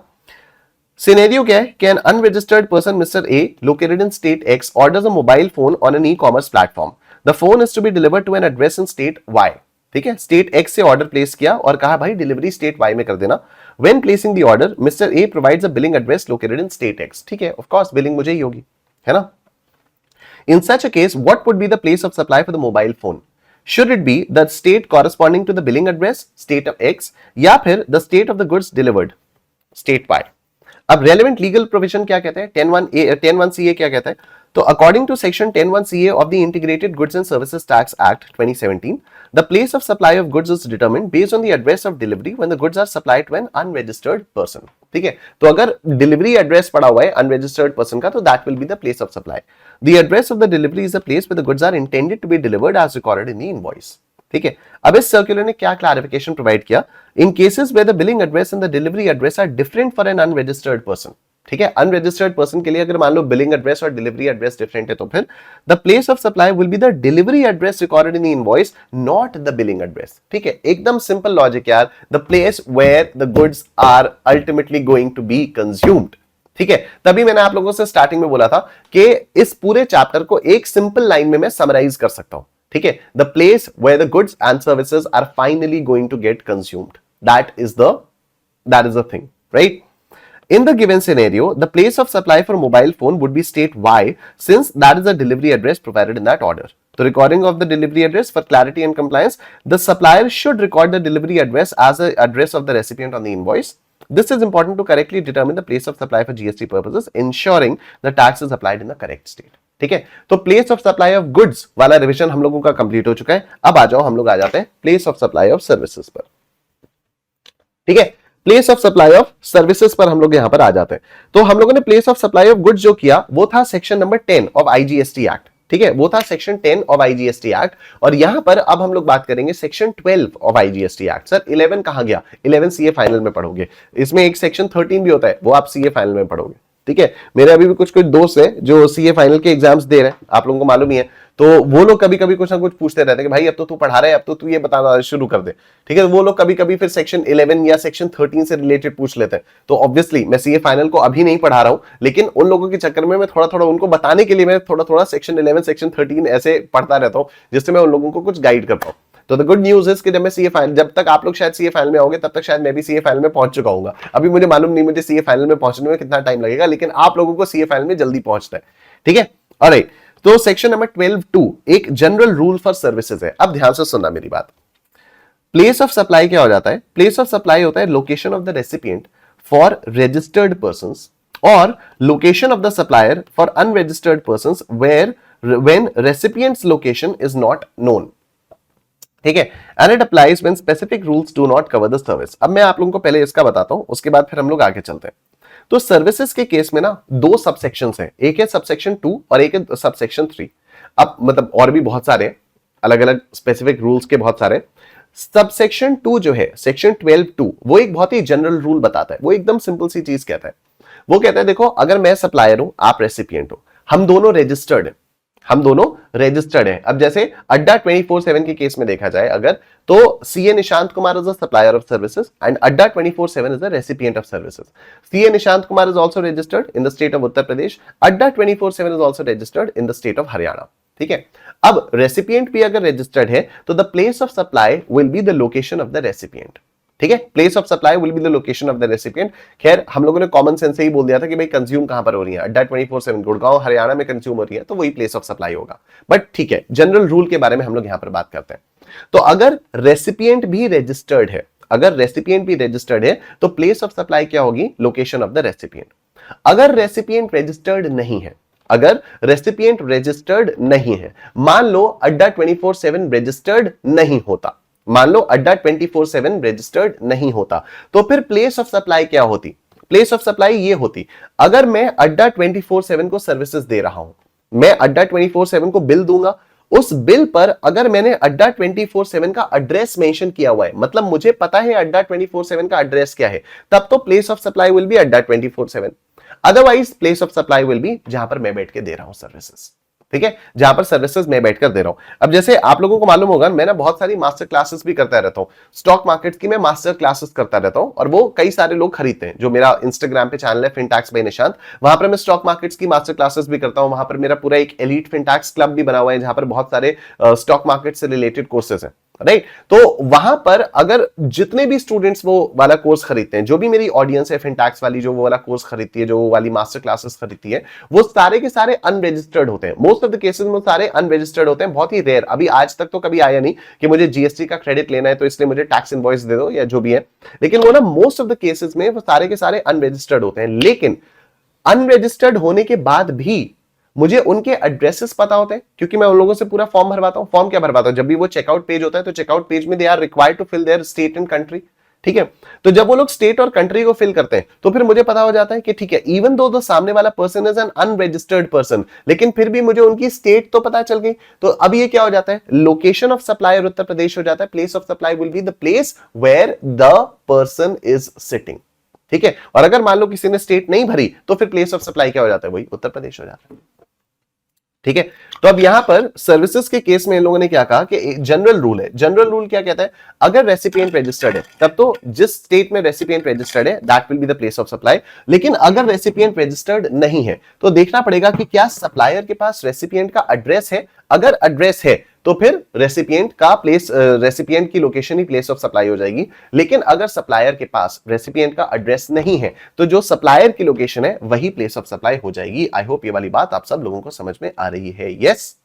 सिनेरियो क्या है कि an unregistered person mister A located in state X orders a mobile phone on an ecommerce platform, the phone is to be delivered to an address in state Y, ठीक है, स्टेट एक्स से order place किया और कहा भाई delivery state Y में कर देना। When placing the order mister A provides a billing address located in state x, ठीक है, ऑफ कोर्स बिलिंग मुझे ही होगी, है ना। In such a case, what would be the place of supply for the mobile phone? Should it be the state corresponding to the billing address, state of X, या फिर the state of the goods delivered, state Y? अब relevant legal provision क्या कहता है, 10(1)(a) 10(1)(ca) क्या कहता है, तो according to section 10(1)(ca) of the integrated goods and services tax act 2017, the place of supply of goods is determined based on the address of delivery when the goods are supplied to an unregistered person. ठीक है, तो अगर delivery address पड़ा हुआ है unregistered person का, तो that will be the place of supply. The address of the delivery is the place where the goods are intended to be delivered as recorded in the invoice. ठीक है, अब इस circular ने क्या clarification provide किया? In cases where the billing address and the delivery address are different for an unregistered person. ठीक है, unregistered person के लिए अगर मान लो बिलिंग एड्रेस और डिलीवरी एड्रेस डिफरेंट है, तो फिर the place of supply will be the delivery address recorded in the invoice, not the billing address. ठीक है, एकदम सिंपल लॉजिक यार, the place where the goods are ultimately going to be consumed. ठीक है, तभी मैंने आप लोगों से स्टार्टिंग में बोला था कि इस पूरे चैप्टर को एक सिंपल लाइन में मैं समराइज कर सकता हूं। ठीक है, the place where the goods and services are finally going to get consumed, that is the thing, right? In the given scenario, the place of supply for mobile phone would be state Y, since that is the delivery address provided in that order. The recording of the delivery address for clarity and compliance, the supplier should record the delivery address as the address of the recipient on the invoice. This is important to correctly determine the place of supply for GST purposes, ensuring the tax is applied in the correct state. ठीक है, तो place of supply of goods वाला revision हम लोगों का complete हो चुका है। अब आ जाओ, हम लोग आ जाते हैं place of supply of services पर। ठीक है, place of supply of services पर हम लोग यहां पर आ जाते हैं। तो हम लोगों ने place of supply of goods जो किया वो था section number 10 of IGST act. ठीक है, वो था सेक्शन 10 ऑफ आईजीएसटी एक्ट, और यहां पर अब हम लोग बात करेंगे section 12 of IGST act. Sir 11 कहां गया? 11 सीए फाइनल में पढ़ोगे, इसमें एक सेक्शन 13 भी होता है, वो आप सीए फाइनल में पढ़ोगे। ठीक है, मेरे अभी भी कुछ दोस्त है जो सीए फाइनल के एग्जाम्स दे रहे हैं, आप लोगों को मालूम ही है, तो वो लोग कभी कभी कुछ ना कुछ पूछते रहते हैं कि भाई अब तो तू पढ़ा रहा है, अब तो तू ये बताना शुरू कर दे। ठीक है, वो लोग कभी कभी फिर सेक्शन 11 या सेक्शन 13 से रिलेटेड पूछ लेते हैं। तो ऑब्वियसली मैं सीए फाइनल को अभी नहीं पढ़ा रहा हूं, लेकिन उन लोगों के चक्कर में मैं थोड़ा थोड़ा उनको बताने के लिए मैं थोड़ा थोड़ा सेक्शन 11 सेक्शन 13 ऐसे पढ़ता रहता हूं, जिससे मैं उन लोगों को कुछ गाइड कर पाऊं। तो द गुड न्यूज इज कि जब तक आप लोग शायद सीए फाइनल में आओगे, तब तक शायद मैं भी सीए फाइनल में पहुंच चुका हूं। अभी मुझे मालूम नहीं मुझे सीए फाइनल में पहुंचने में कितना टाइम लगेगा, लेकिन आप लोगों को सीए फाइनल में जल्दी पहुंचना है। ठीक है, ऑलराइट, तो सेक्शन नंबर 12(2) एक जनरल रूल फॉर सर्विसेज है। अब ध्यान से सुनना मेरी बात। प्लेस ऑफ सप्लाई क्या हो जाता है? प्लेस ऑफ सप्लाई होता है location of the recipient for registered persons, और location of the supplier for unregistered persons where when recipient's location is not known. ठीक है, and it applies when specific rules do not cover the service. अब मैं आप लोगों को पहले इसका बताता हूं, उसके बाद फिर हम लोग आगे चलते हैं। तो सर्विसेज के केस में ना दो सबसेक्शंस हैं, एक है सबसेक्शन 2 और एक है सबसेक्शन 3। अब मतलब और भी बहुत सारे अलग अलग स्पेसिफिक रूल्स के बहुत सारे। सबसेक्शन 2 जो है सेक्शन 12(2) वो एक बहुत ही जनरल रूल बताता है। वो एकदम सिंपल सी चीज कहता है, वो कहता है देखो अगर मैं सप्लायर हूं, आप रेसिपिएंट हो, हम दोनों रजिस्टर्ड हैं, हम दोनों रजिस्टर्ड हैं। अब जैसे अड्डा 24/7 के केस में देखा जाए अगर, तो CA Nishant Kumar is a supplier of services and Adda 24/7 is a recipient of services. CA Nishant Kumar is also registered in the state of Uttar Pradesh, Adda 24/7 is also registered in the state of Haryana. ठीक है, अब रेसिपिएंट भी अगर रजिस्टर्ड है तो the place of supply will be the location of the recipient. ठीक है, place of supply will be the location of the recipient. खैर हम लोगों ने कॉमन सेंस से ही बोल दिया था कि भाई कंज्यूम कहां पर हो रही है, अड्डा 24/7 गुड़गांव हरियाणा में कंज्यूम हो रही है, तो वही प्लेस ऑफ सप्लाई होगा। बट ठीक है, जनरल रूल के बारे में हम लोग यहां पर बात करते हैं। तो अगर रेसिपिएंट भी रजिस्टर्ड है, अगर रेसिपिएंट भी रजिस्टर्ड है, तो प्लेस ऑफ सप्लाई क्या होगी? Location of the recipient. अगर रेसिपिएंट रजिस्टर्ड नहीं है, अगर रेसिपिएंट रजिस्टर्ड नहीं है, मान लो अड्डा 24/7 रजिस्टर्ड नहीं होता, मान लो अड्डा 24/7 रजिस्टर्ड नहीं होता, तो फिर प्लेस ऑफ सप्लाई क्या होती? प्लेस ऑफ सप्लाई ये होती, अगर मैं अड्डा 24/7 को सर्विसेज दे रहा हूं, मैं अड्डा 24/7 को बिल दूंगा, उस बिल पर अगर मैंने अड्डा 24/7 का एड्रेस मेंशन किया हुआ है, मतलब मुझे पता है अड्डा 24/7 का एड्रेस क्या है, तब तो place of supply will B अड्डा 24/7। Otherwise place of supply will B जहां पर मैं बैठ के दे रहा हूं सर्विसेज। ठीक है, जहां पर सर्विसेज मैं बैठकर दे रहा हूं। अब जैसे आप लोगों को मालूम होगा, मैं ना बहुत सारी मास्टर क्लासेस भी करता रहता हूं, स्टॉक मार्केट की मैं मास्टर क्लासेस करता रहता हूं, और वो कई सारे लोग खरीदते हैं। जो मेरा इंस्टाग्राम पे चैनल है फिनटैक्स बाय निशांत, वहां पर मैं स्टॉक मार्केट्स की मास्टर क्लासेस भी करता हूं। वहां पर मेरा पूरा एक एलीट फिनटैक्स क्लब भी बना हुआ है, जहां पर बहुत सारे स्टॉक मार्केट से रिलेटेड कोर्सेज हैं, राइट। तो वहां पर अगर जितने भी स्टूडेंट्स वो वाला कोर्स खरीदते हैं, जो भी मेरी ऑडियंस है फिनटैक्स वाली, जो वो वाला कोर्स खरीदती है, जो वो वाली मास्टर क्लासेस खरीदती है, वो सारे के सारे अनरजिस्टर्ड होते हैं। मोस्ट ऑफ द केसेस में सारे अनरजिस्टर्ड होते हैं, बहुत ही रेयर। अभी आज तक तो कभी आया नहीं कि मुझे जीएसटी का क्रेडिट लेना है तो इसलिए मुझे टैक्स इनवॉइस दे दो या जो भी है, लेकिन वो ना मोस्ट ऑफ द केसेस में वो सारे के सारे अनरजिस्टर्ड होते हैं। लेकिन अनरजिस्टर्ड होने के बाद भी मुझे उनके एड्रेसेस पता होते हैं क्योंकि मैं उन लोगों से पूरा फॉर्म भरवाता हूं। फॉर्म क्या भरवाता हूं? जब भी वो चेकआउट पेज होता है तो चेकआउट पेज में they are required to fill their state and country. ठीक है, तो जब वो लोग स्टेट और कंट्री को फिल करते हैं तो फिर मुझे पता हो जाता है कि ठीक है, इवन दो द सामने वाला person is an unregistered person, लेकिन फिर भी मुझे उनकी स्टेट तो पता चल गई। तो अब ये क्या हो जाता है? Location of supplier Uttar Pradesh हो जाता है। Place of supply will be the place where the person is sitting. ठीक है, और अगर मान लो किसी ने स्टेट नहीं भरी तो फिर प्लेस ऑफ सप्लाई क्या हो जाता है? वही उत्तर प्रदेश हो जाता है। ठीक है, तो अब यहां पर सर्विसेज के केस में इन लोगों ने क्या कहा कि जनरल रूल है। जनरल रूल क्या कहता है? अगर रेसिपिएंट रजिस्टर्ड है तब तो जिस स्टेट में रेसिपिएंट रजिस्टर्ड है that will be the place of supply. लेकिन अगर रेसिपिएंट रजिस्टर्ड नहीं है तो देखना पड़ेगा कि क्या सप्लायर के पास रेसिपिएंट का एड्रेस है। अगर एड्रेस है तो फिर रेसिपिएंट का प्लेस, रेसिपिएंट की location he place of supply हो जाएगी। लेकिन अगर सप्लायर के पास रेसिपिएंट का एड्रेस नहीं है तो जो सप्लायर की लोकेशन है वही प्लेस ऑफ सप्लाई हो जाएगी। आई होप ये वाली बात आप सब लोगों को समझ में आ रही है। Yes,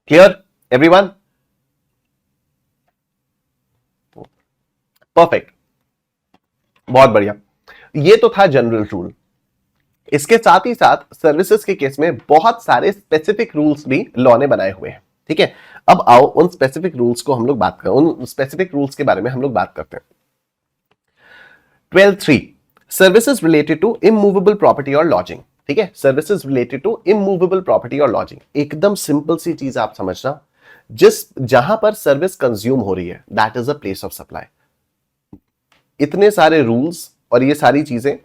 clear everyone? परफेक्ट, बहुत बढ़िया। ये तो था जनरल रूल। इसके साथ ही साथ सर्विसेज के केस में बहुत सारे स्पेसिफिक रूल्स भी लॉ ने बनाए हुए हैं। ठीक है, अब आओ उन स्पेसिफिक रूल्स को हम लोग बात करें, उन स्पेसिफिक रूल्स के बारे में हम लोग बात करते हैं। 12(3) services related to immovable property और लॉजिंग। ठीक है, services related to immovable property और लॉजिंग, एकदम सिंपल सी चीज आप समझना, जहां पर सर्विस कंज्यूम हो रही है that is a place of supply. इतने सारे रूल्स और ये सारी चीजें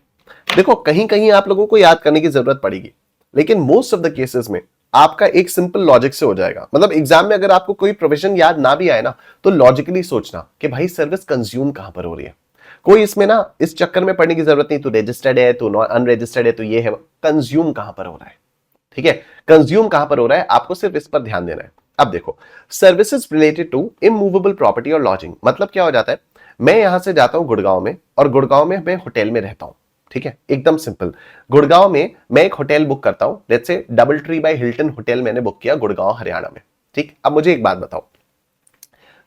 देखो कहीं कहीं आप लोगों को याद करने की जरूरत पड़ेगी, लेकिन मोस्ट ऑफ द केसेस में आपका एक सिंपल लॉजिक से हो जाएगा। मतलब एग्जाम में अगर आपको कोई प्रोविजन याद ना भी आए ना तो लॉजिकली सोचना कि भाई सर्विस कंज्यूम कहां पर हो रही है। कोई इसमें ना इस चक्कर में पड़ने की जरूरत नहीं, तू रजिस्टर्ड है, तू अनरजिस्टर्ड है, तो ये है, कंज्यूम कहां पर हो रहा है। ठीक है, कंज्यूम कहां पर हो रहा है आपको सिर्फ इस पर ध्यान देना है। अब देखो, services related to immovable property और लॉजिंग मतलब क्या हो जाता है? मैं यहां से जाता हूं गुड़गांव में और गुड़गांव में मैं होटल में रहता हूं। ठीक है, एकदम सिंपल। गुड़गांव में मैं एक होटल बुक करता हूं, let's say double tree by Hilton hotel मैंने बुक किया गुड़गांव हरियाणा में। ठीक, अब मुझे एक बात बताओ,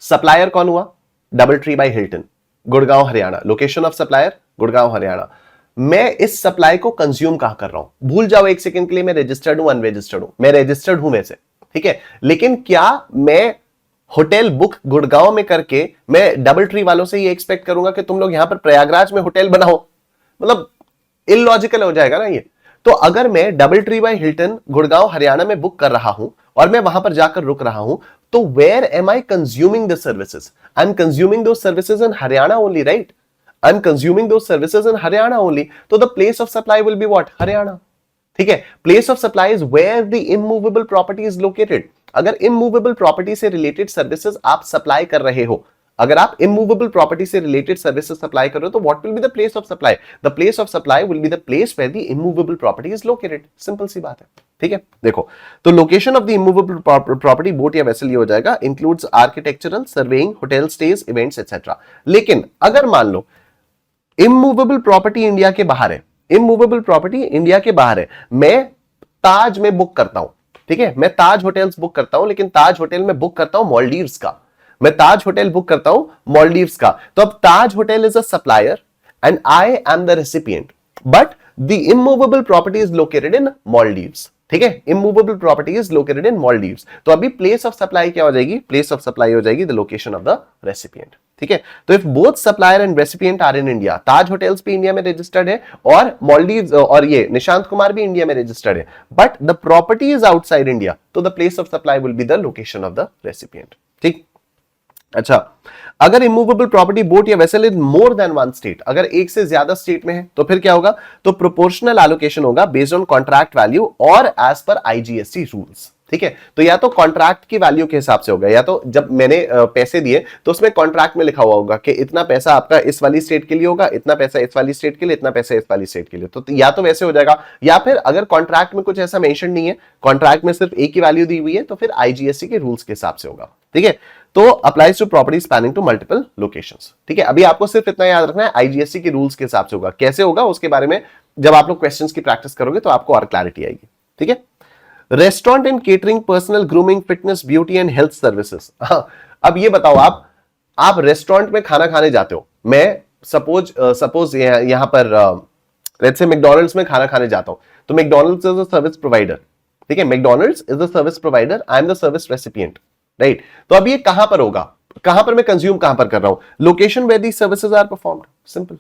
सप्लायर कौन हुआ? Double tree by Hilton, Gurgaon Haryana. Location of supplier Gurgaon Haryana. मैं इस सप्लाई को कंज्यूम कहां कर रहा हूं? भूल जाओ एक सेकंड के लिए मैं रजिस्टर्ड हूं अनरजिस्टर्ड हूं, मैं रजिस्टर्ड हूं वैसे। ठीक है, लेकिन क्या मैं होटल बुक गुड़गांव में करके मैं डबल ट्री वालों से ये एक्सपेक्ट करूंगा कि तुम लोग यहां पर प्रयागराज में होटल बनाओ? मतलब इलॉजिकल हो जाएगा ना ये। तो अगर मैं double tree by Hilton Gurgaon Haryana में बुक कर रहा हूं और मैं वहां पर जाकर रुक रहा हूं, तो where am I consuming the services? I am consuming दो services in Haryana only, right? I am consuming दो सर्विसेज इन हरियाणा ओनली, तो the place of supply will be what? Haryana. ठीक है, place of supply is where the immovable property is located. अगर immovable property से related services आप supply कर रहे हो, अगर आप इमूवेबल प्रॉपर्टी से रिलेटेड सर्विसेज सप्लाई कर रहे हो तो what will be the place of supply? The place of supply will be the place where the immovable property is located. Simple सी बात है। ठीक है, देखो तो location of the immovable property boat या वेसल ये हो जाएगा, includes architectural, surveying, hotel stage, events etcetera. लेकिन अगर मान लो इमूवेबल प्रॉपर्टी इंडिया के बाहर है, इमूवेबल प्रॉपर्टी इंडिया के बाहर है, मैं ताज में बुक करता हूं। ठीक है, मैं ताज होटल्स बुक करता हूं, लेकिन ताज होटल में बुक करता हूं मॉलडीव्स का, मैं ताज होटल बुक करता हूं मॉलडीव्स का। तो अब Taj hotel is a supplier and I am the recipient, but the immovable property is located in Maldives. ठीक है, immovable property is located in Maldives. तो अभी प्लेस ऑफ सप्लाई क्या हो जाएगी? प्लेस ऑफ सप्लाई हो जाएगी the location of the recipient. ठीक है, तो if both supplier and recipient are in India, Taj hotels भी इंडिया में रजिस्टर्ड है और मॉलडीव्स और ये निशांत कुमार भी इंडिया में रजिस्टर्ड है, but the property is outside India, तो the place of supply will be the location of the recipient. ठीक, अच्छा, अगर इमूवेबल प्रॉपर्टी बोट या vessel in more than one state, अगर एक से ज्यादा स्टेट में है तो फिर क्या होगा? तो प्रोपोर्शनल एलोकेशन होगा बेस्ड ऑन कॉन्ट्रैक्ट वैल्यू और एज पर आईजीएसटी रूल्स। ठीक है, तो या तो कॉन्ट्रैक्ट की वैल्यू के हिसाब से होगा, या तो जब मैंने पैसे दिए तो उसमें कॉन्ट्रैक्ट में लिखा हुआ होगा कि इतना पैसा आपका इस वाली स्टेट के लिए होगा, इतना पैसा इस वाली स्टेट के लिए, इतना पैसा इस वाली स्टेट के लिए। तो या तो वैसे हो जाएगा, या फिर अगर कॉन्ट्रैक्ट में कुछ ऐसा मेंशन नहीं है, कॉन्ट्रैक्ट में सिर्फ एक ही वैल्यू दी हुई है, तो फिर आईजीएसटी के रूल्स के हिसाब से होगा। ठीक है, तो applies to property spanning to multiple locations. ठीक है, अभी आपको सिर्फ इतना याद रखना है आईजीएसटी के रूल्स के हिसाब से होगा। कैसे होगा उसके बारे में जब आप लोग क्वेश्चंस की प्रैक्टिस करोगे तो आपको और क्लैरिटी आएगी। ठीक है, restaurant and catering, personal grooming, fitness, beauty and health services. अब ये बताओ, आप रेस्टोरेंट में खाना खाने जाते हो, मैं सपोज यहां पर लेट्स से मैकडॉनल्ड्स में खाना खाने जाता हूं, तो McDonald's is a service provider, ठीक है, McDonald's is a service provider, I am the service recipient, right. तो अब ये कहां पर होगा, कहां पर मैं कंज्यूम कहां पर कर रहा हूं, location where the services are performed, simple.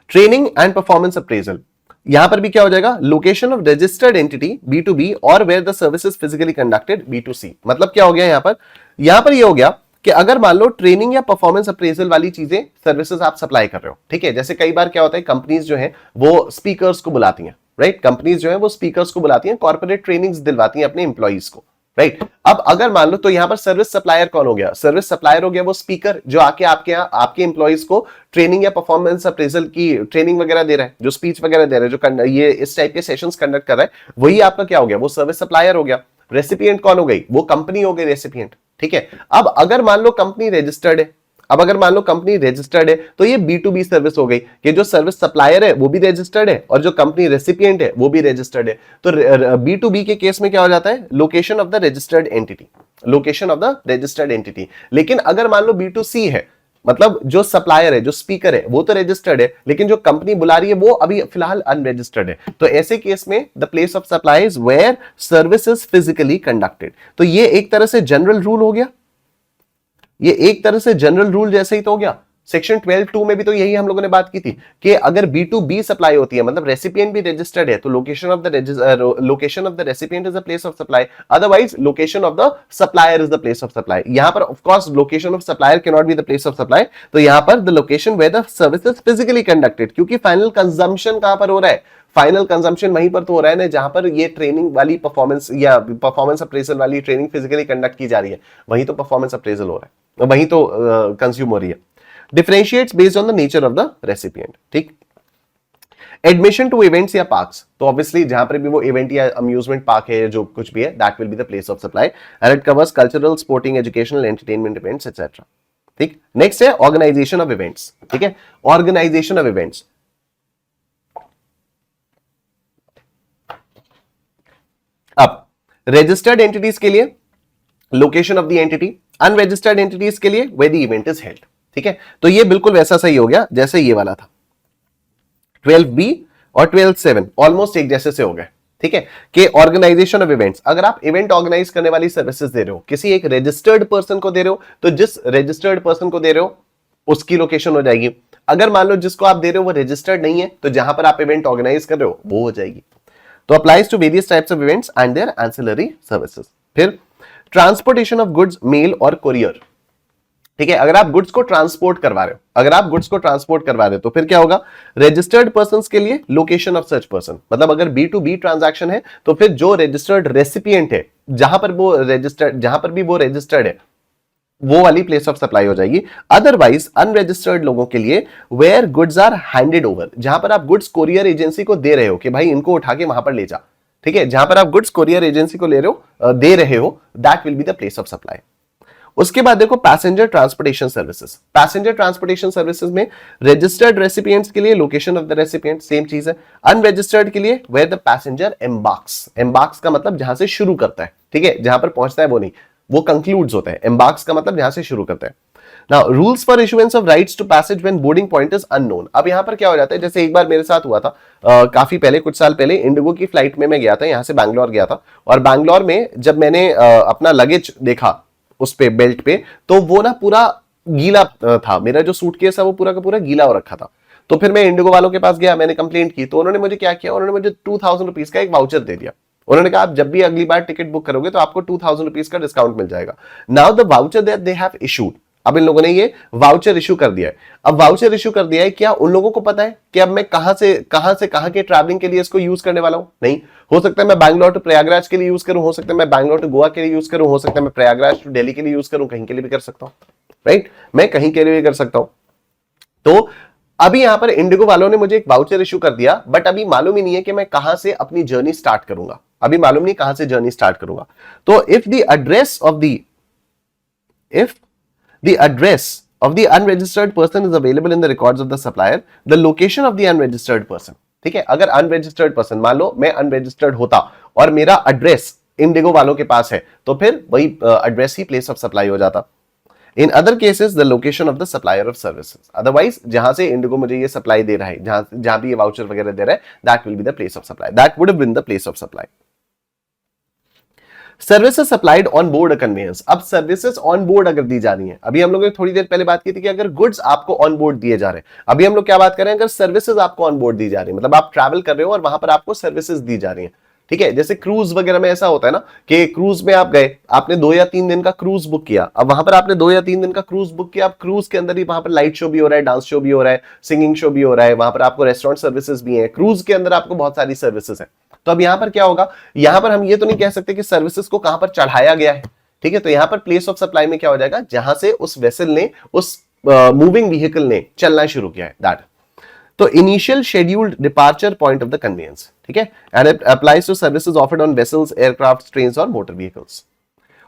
Training and performance appraisal, यहां पर भी क्या हो जाएगा, location of registered entity B2B और where the service is physically conducted B2C। मतलब क्या हो गया यहां पर ये हो गया कि अगर मान लो ट्रेनिंग या परफॉर्मेंस अप्रेजल वाली चीजें सर्विसेज आप सप्लाई कर रहे हो, ठीक है, जैसे कई बार क्या होता है कंपनीज जो है वो स्पीकर्स को बुलाती हैं, राइट, कंपनीज जो है वो स्पीकर्स को बुलाती हैं, कॉर्पोरेट ट्रेनिंग्स दिलवाती हैं अपने एम्प्लॉइज को, राइट। अब अगर मान लो तो यहां पर सर्विस सप्लायर कौन हो गया, सर्विस सप्लायर हो गया वो स्पीकर जो आके आपके एम्प्लॉइज को ट्रेनिंग या परफॉर्मेंस अप्रेजल की ट्रेनिंग वगैरह दे रहा है, जो स्पीच वगैरह दे रहा है, जो ये इस टाइप के सेशंस कंडक्ट कर रहा है, वही आपका क्या हो गया, वो सर्विस सप्लायर हो गया। रेसिपिएंट कौन हो गई, वो कंपनी हो गई रेसिपिएंट, ठीक है। अब अगर मान लो कंपनी रजिस्टर्ड है, तो ये B2B सर्विस हो गई कि जो सर्विस सप्लायर है वो भी रजिस्टर्ड है और जो कंपनी रेसिपिएंट है वो भी रजिस्टर्ड है। तो B2B के केस में क्या हो जाता है, location of the registered entity, location of the registered entity. लेकिन अगर मान लो B2C है, मतलब जो सप्लायर है, जो स्पीकर है वो तो रजिस्टर्ड है, लेकिन जो कंपनी बुला रही है वो अभी फिलहाल अनरजिस्टर्ड है, तो ऐसे केस में the place of supply is where service is physically conducted. तो ये एक तरह से जनरल रूल हो गया, ये एक तरह से जनरल रूल जैसे ही तो हो गया। सेक्शन 12(2) में भी तो यही हम लोगों ने बात की थी कि अगर B2B सप्लाई होती है, मतलब रेसिपिएंट भी रजिस्टर्ड है, तो location of the recipient is the place of supply, otherwise location of the supplier is the place of supply. यहां पर of course location of supplier can not be the place of supply, तो यहां पर the location where the service is physically conducted, क्योंकि final consumption कहां पर हो रहा है, फाइनल कंजम्पशन वहीं पर तो हो रहा है ना जहां पर ये ट्रेनिंग वाली परफॉर्मेंस या परफॉर्मेंस अप्रेजल वाली ट्रेनिंग फिजिकली कंडक्ट की जा रही है, वहीं तो परफॉर्मेंस अप्रेजल हो रहा है, वहीं तो कंज्यूम हो रही है। Differentiates based on the nature of the recipient, ठीक। एडमिशन टू इवेंट्स या पार्क्स, तो ऑब्वियसली जहां पर भी वो इवेंट या अम्यूजमेंट पार्क है, जो कुछ भी है, that will be the place of supply, and it covers cultural, sporting, educational, entertainment events etcetera, ठीक। नेक्स्ट है ऑर्गेनाइजेशन ऑफ इवेंट्स, ठीक है, ऑर्गेनाइजेशन ऑफ इवेंट्स। अब रजिस्टर्ड एंटिटीज के लिए location of the entity, unregistered entities के लिए where the event is held, ठीक है। तो ये बिल्कुल वैसा सही हो गया जैसे ये वाला था, 12B और 12(7) ऑलमोस्ट एक जैसे से हो गए, ठीक है, कि ऑर्गेनाइजेशन ऑफ इवेंट्स, अगर आप इवेंट ऑर्गेनाइज करने वाली सर्विसेज दे रहे हो, किसी एक रजिस्टर्ड पर्सन को दे रहे हो, तो जिस रजिस्टर्ड पर्सन को दे रहे हो उसकी लोकेशन हो जाएगी। अगर मान लो जिसको आप दे रहे हो वो रजिस्टर्ड नहीं है, तो जहां पर आप इवेंट ऑर्गेनाइज कर रहे हो वो हो जाएगी। तो applies to various types of events and their ancillary services. फिर ट्रांसपोर्टेशन ऑफ गुड्स, मेल और कोरियर, ठीक है, अगर आप गुड्स को ट्रांसपोर्ट करवा रहे हो, तो फिर क्या होगा, रजिस्टर्ड पर्संस के लिए लोकेशन ऑफ सच पर्सन, मतलब अगर B2B ट्रांजैक्शन है तो फिर जो रजिस्टर्ड रेसिपिएंट है, जहां पर भी वो रजिस्टर्ड है, वो वाली प्लेस ऑफ सप्लाई हो जाएगी। अदरवाइज अनरजिस्टर्ड लोगों के लिए where goods are handed over, जहां पर आप गुड्स कोरियर एजेंसी को दे रहे हो कि भाई इनको उठा के वहां पर ले जा, ठीक है, जहां पर आप गुड्स कोरियर एजेंसी को दे रहे हो, that will be the place of supply. उसके बाद देखो passenger transportation services. Passenger transportation services में रजिस्टर्ड रेसिपिएंट्स के लिए location of the recipient, same चीज है। अनरजिस्टर्ड के लिए where the passenger embarks, embarks का मतलब जहां से शुरू करता है, ठीक है, जहां पर पहुंचता है वो नहीं, वो कंक्लूड्स होता है। एम्बार्क्स का मतलब जहां से शुरू करता है। Now rules for issuance of rights to passage when boarding point is unknown. अब यहां पर क्या हो जाता है, जैसे एक बार मेरे साथ हुआ था काफी पहले, कुछ साल पहले, इंडिगो की फ्लाइट में मैं गया था, यहां से बैंगलोर गया था, और बैंगलोर में जब मैंने अपना लगेज देखा उस पे बेल्ट पे, तो वो ना पूरा गीला था, मेरा जो सूटकेस है वो पूरा का पूरा गीला हो रखा था। तो फिर मैं इंडिगो वालों के पास गया, मैंने कंप्लेंट की, तो उन्होंने मुझे क्या किया, उन्होंने मुझे 2000 रुपीज का एक वाउचर दे दिया। उन्होंने कहा आप जब भी अगली बार टिकट बुक करोगे तो आपको 2000 रुपीज का डिस्काउंट मिल जाएगा। Now the voucher that they have issued, अब इन लोगों ने ये वाउचर इशू कर दिया है। अब वाउचर इशू कर दिया है, क्या उन लोगों को पता है कि अब मैं कहां से कहां के ट्रैवलिंग के लिए इसको यूज करने वाला हूं? नहीं, हो सकता है मैं बैंगलोर टू प्रयागराज के लिए यूज करूं, हो सकता है मैं बैंगलोर टू गोवा के लिए यूज करूं, हो सकता है मैं प्रयागराज टू दिल्ली के लिए यूज करूं, कहीं के लिए भी कर सकता हूं, राइट, मैं कहीं के लिए भी कर सकता हूं। तो अभी यहां पर इंडिगो वालों ने मुझे एक वाउचर इशू कर दिया, बट अभी मालूम ही नहीं है कि मैं कहां से अपनी जर्नी स्टार्ट करूंगा, अभी मालूम नहीं कहां से जर्नी स्टार्ट करूंगा। तो if the address of the unregistered person is available in the records of the supplier, the location of the unregistered person, ठीक है, अगर अनरजिस्टर्ड पर्सन, मान लो मैं अनरजिस्टर्ड होता और मेरा एड्रेस इंडिगो वालों के पास है, तो फिर वही address he place of supply हो जाता। In other cases the location of the supplier of services, otherwise जहां से इंडिगो मुझे ये सप्लाई दे रहा है, जहां भी ये वाउचर वगैरह दे रहा है, that will be the place of supply, that would have been the place of supply. Services supplied on board conveyance, अब सर्विसेज ऑन बोर्ड अगर दी जा रही हैं, अभी हम लोग ने थोड़ी देर पहले बात की थी कि अगर गुड्स आपको ऑन बोर्ड दिए जा रहे हैं, अभी हम लोग क्या बात कर रहे हैं, अगर सर्विसेज आपको ऑन बोर्ड दी जा रही है, मतलब आप ट्रैवल कर रहे हो और वहां पर आपको सर्विसेज दी जा रही है, ठीक है। जैसे क्रूज वगैरह में ऐसा होता है ना कि क्रूज में आप गए, आपने 2 या 3 दिन का क्रूज बुक किया, अब वहां पर आपने 2 या 3 दिन का क्रूज बुक किया, अब क्रूज के अंदर ही वहां पर लाइट शो भी हो रहा है, डांस शो भी हो रहा है, सिंगिंग शो भी हो रहा है, वहां पर आपको रेस्टोरेंट सर्विसेज भी है, क्रूज के अंदर आपको बहुत सारी सर्विसेज है। तो अब यहां पर क्या होगा, यहां पर हम ये तो नहीं कह सकते कि सर्विसेज को कहां पर चढ़ाया गया है, ठीक है। तो यहां पर प्लेस ऑफ सप्लाई में क्या हो जाएगा, जहां से उस वेसल ने, उस मूविंग व्हीकल ने चलना शुरू किया है, दैट। तो initial scheduled departure point of the conveyance, ठीक है, and it applies to services offered on vessels, aircraft, trains और मोटर व्हीकल्स।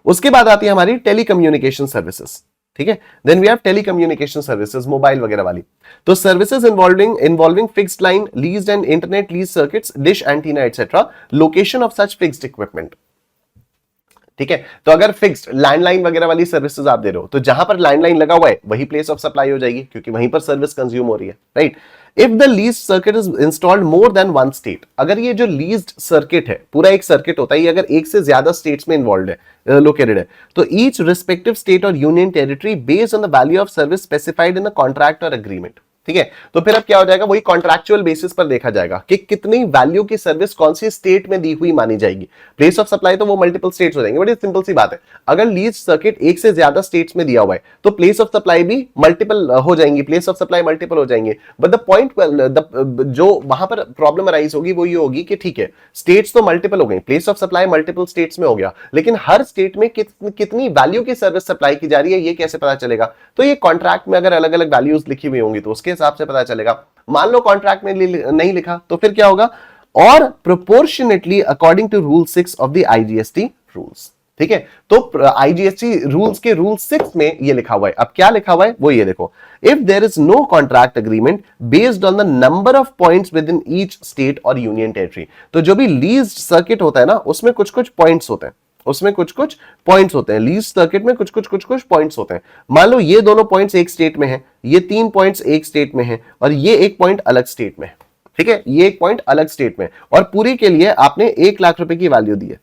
उसके बाद आती है हमारी टेलीकम्युनिकेशन सर्विसेज, ठीक है। Then we have telecommunication services, mobile वगैरह वाली। तो services involving fixed line, leased and internet lease circuits, dish antenna etcetera, location of such fixed equipment, ठीक है। तो अगर फिक्स्ड लैंडलाइन वगैरह वाली सर्विसेज आप दे रहे हो, तो जहां पर लैंडलाइन लगा हुआ है वही प्लेस ऑफ सप्लाई हो जाएगी, क्योंकि वहीं पर सर्विस कंज्यूम हो रही है, right. If the lease circuit is installed more than one state, अगर ये जो लीज्ड सर्किट है, पूरा एक सर्किट होता है, ये अगर एक से ज्यादा स्टेट्स में इन्वॉल्व है, लोकेटेड है, तो ईच रिस्पेक्टिव स्टेट और union territory based on the value of service specified in the contract और एग्रीमेंट, ठीक है। तो फिर अब क्या हो जाएगा, वही कॉन्ट्रैक्चुअल बेसिस पर देखा जाएगा कि कितनी वैल्यू की सर्विस कौन सी स्टेट में दी हुई मानी जाएगी। प्लेस ऑफ सप्लाई तो वो मल्टीपल स्टेट्स हो जाएंगे, बड़ी सिंपल सी बात है। अगर लीज सर्किट एक से ज्यादा स्टेट्स में दिया हुआ है, तो प्लेस ऑफ सप्लाई भी मल्टीपल हो जाएंगी, प्लेस ऑफ सप्लाई मल्टीपल हो जाएंगे। बट द पॉइंट जो वहां पर प्रॉब्लम अराइज होगी वो ये होगी कि ठीक है, स्टेट्स तो मल्टीपल हो गई, place of supply multiple states में हो गया, लेकिन हर स्टेट में कितनी वैल्यू की सर्विस सप्लाई की जा रही है, ये कैसे पता चलेगा। तो ये कॉन्ट्रैक्ट में अगर अलग अलग वैल्यूज लिखी हुई होंगी तो उसके हिसाब से पता चलेगा। मान लो कॉन्ट्रैक्ट में नहीं लिखा, तो फिर क्या होगा, और proportionately according to rule 6 of the IGST rules, ठीक है। तो आईजीएसटी रूल्स के रूल 6 में ये लिखा हुआ है। अब क्या लिखा हुआ है वो ये देखो, if there is no contract agreement based on the number of points within each state और यूनियन टेरिटरी, तो जो भी लीज्ड सर्किट होता है ना, उसमें कुछ कुछ पॉइंट्स होते हैं, उसमें कुछ कुछ पॉइंट्स होते हैं, लीज सर्किट में कुछ कुछ पॉइंट्स होते हैं। मान लो ये दोनों पॉइंट्स एक स्टेट में हैं, ये 3 पॉइंट्स एक स्टेट में हैं, और ये एक पॉइंट अलग स्टेट में है, ठीक है, ये एक पॉइंट अलग स्टेट में, और पूरी के लिए आपने 1 लाख रुपए की वैल्यू दी है।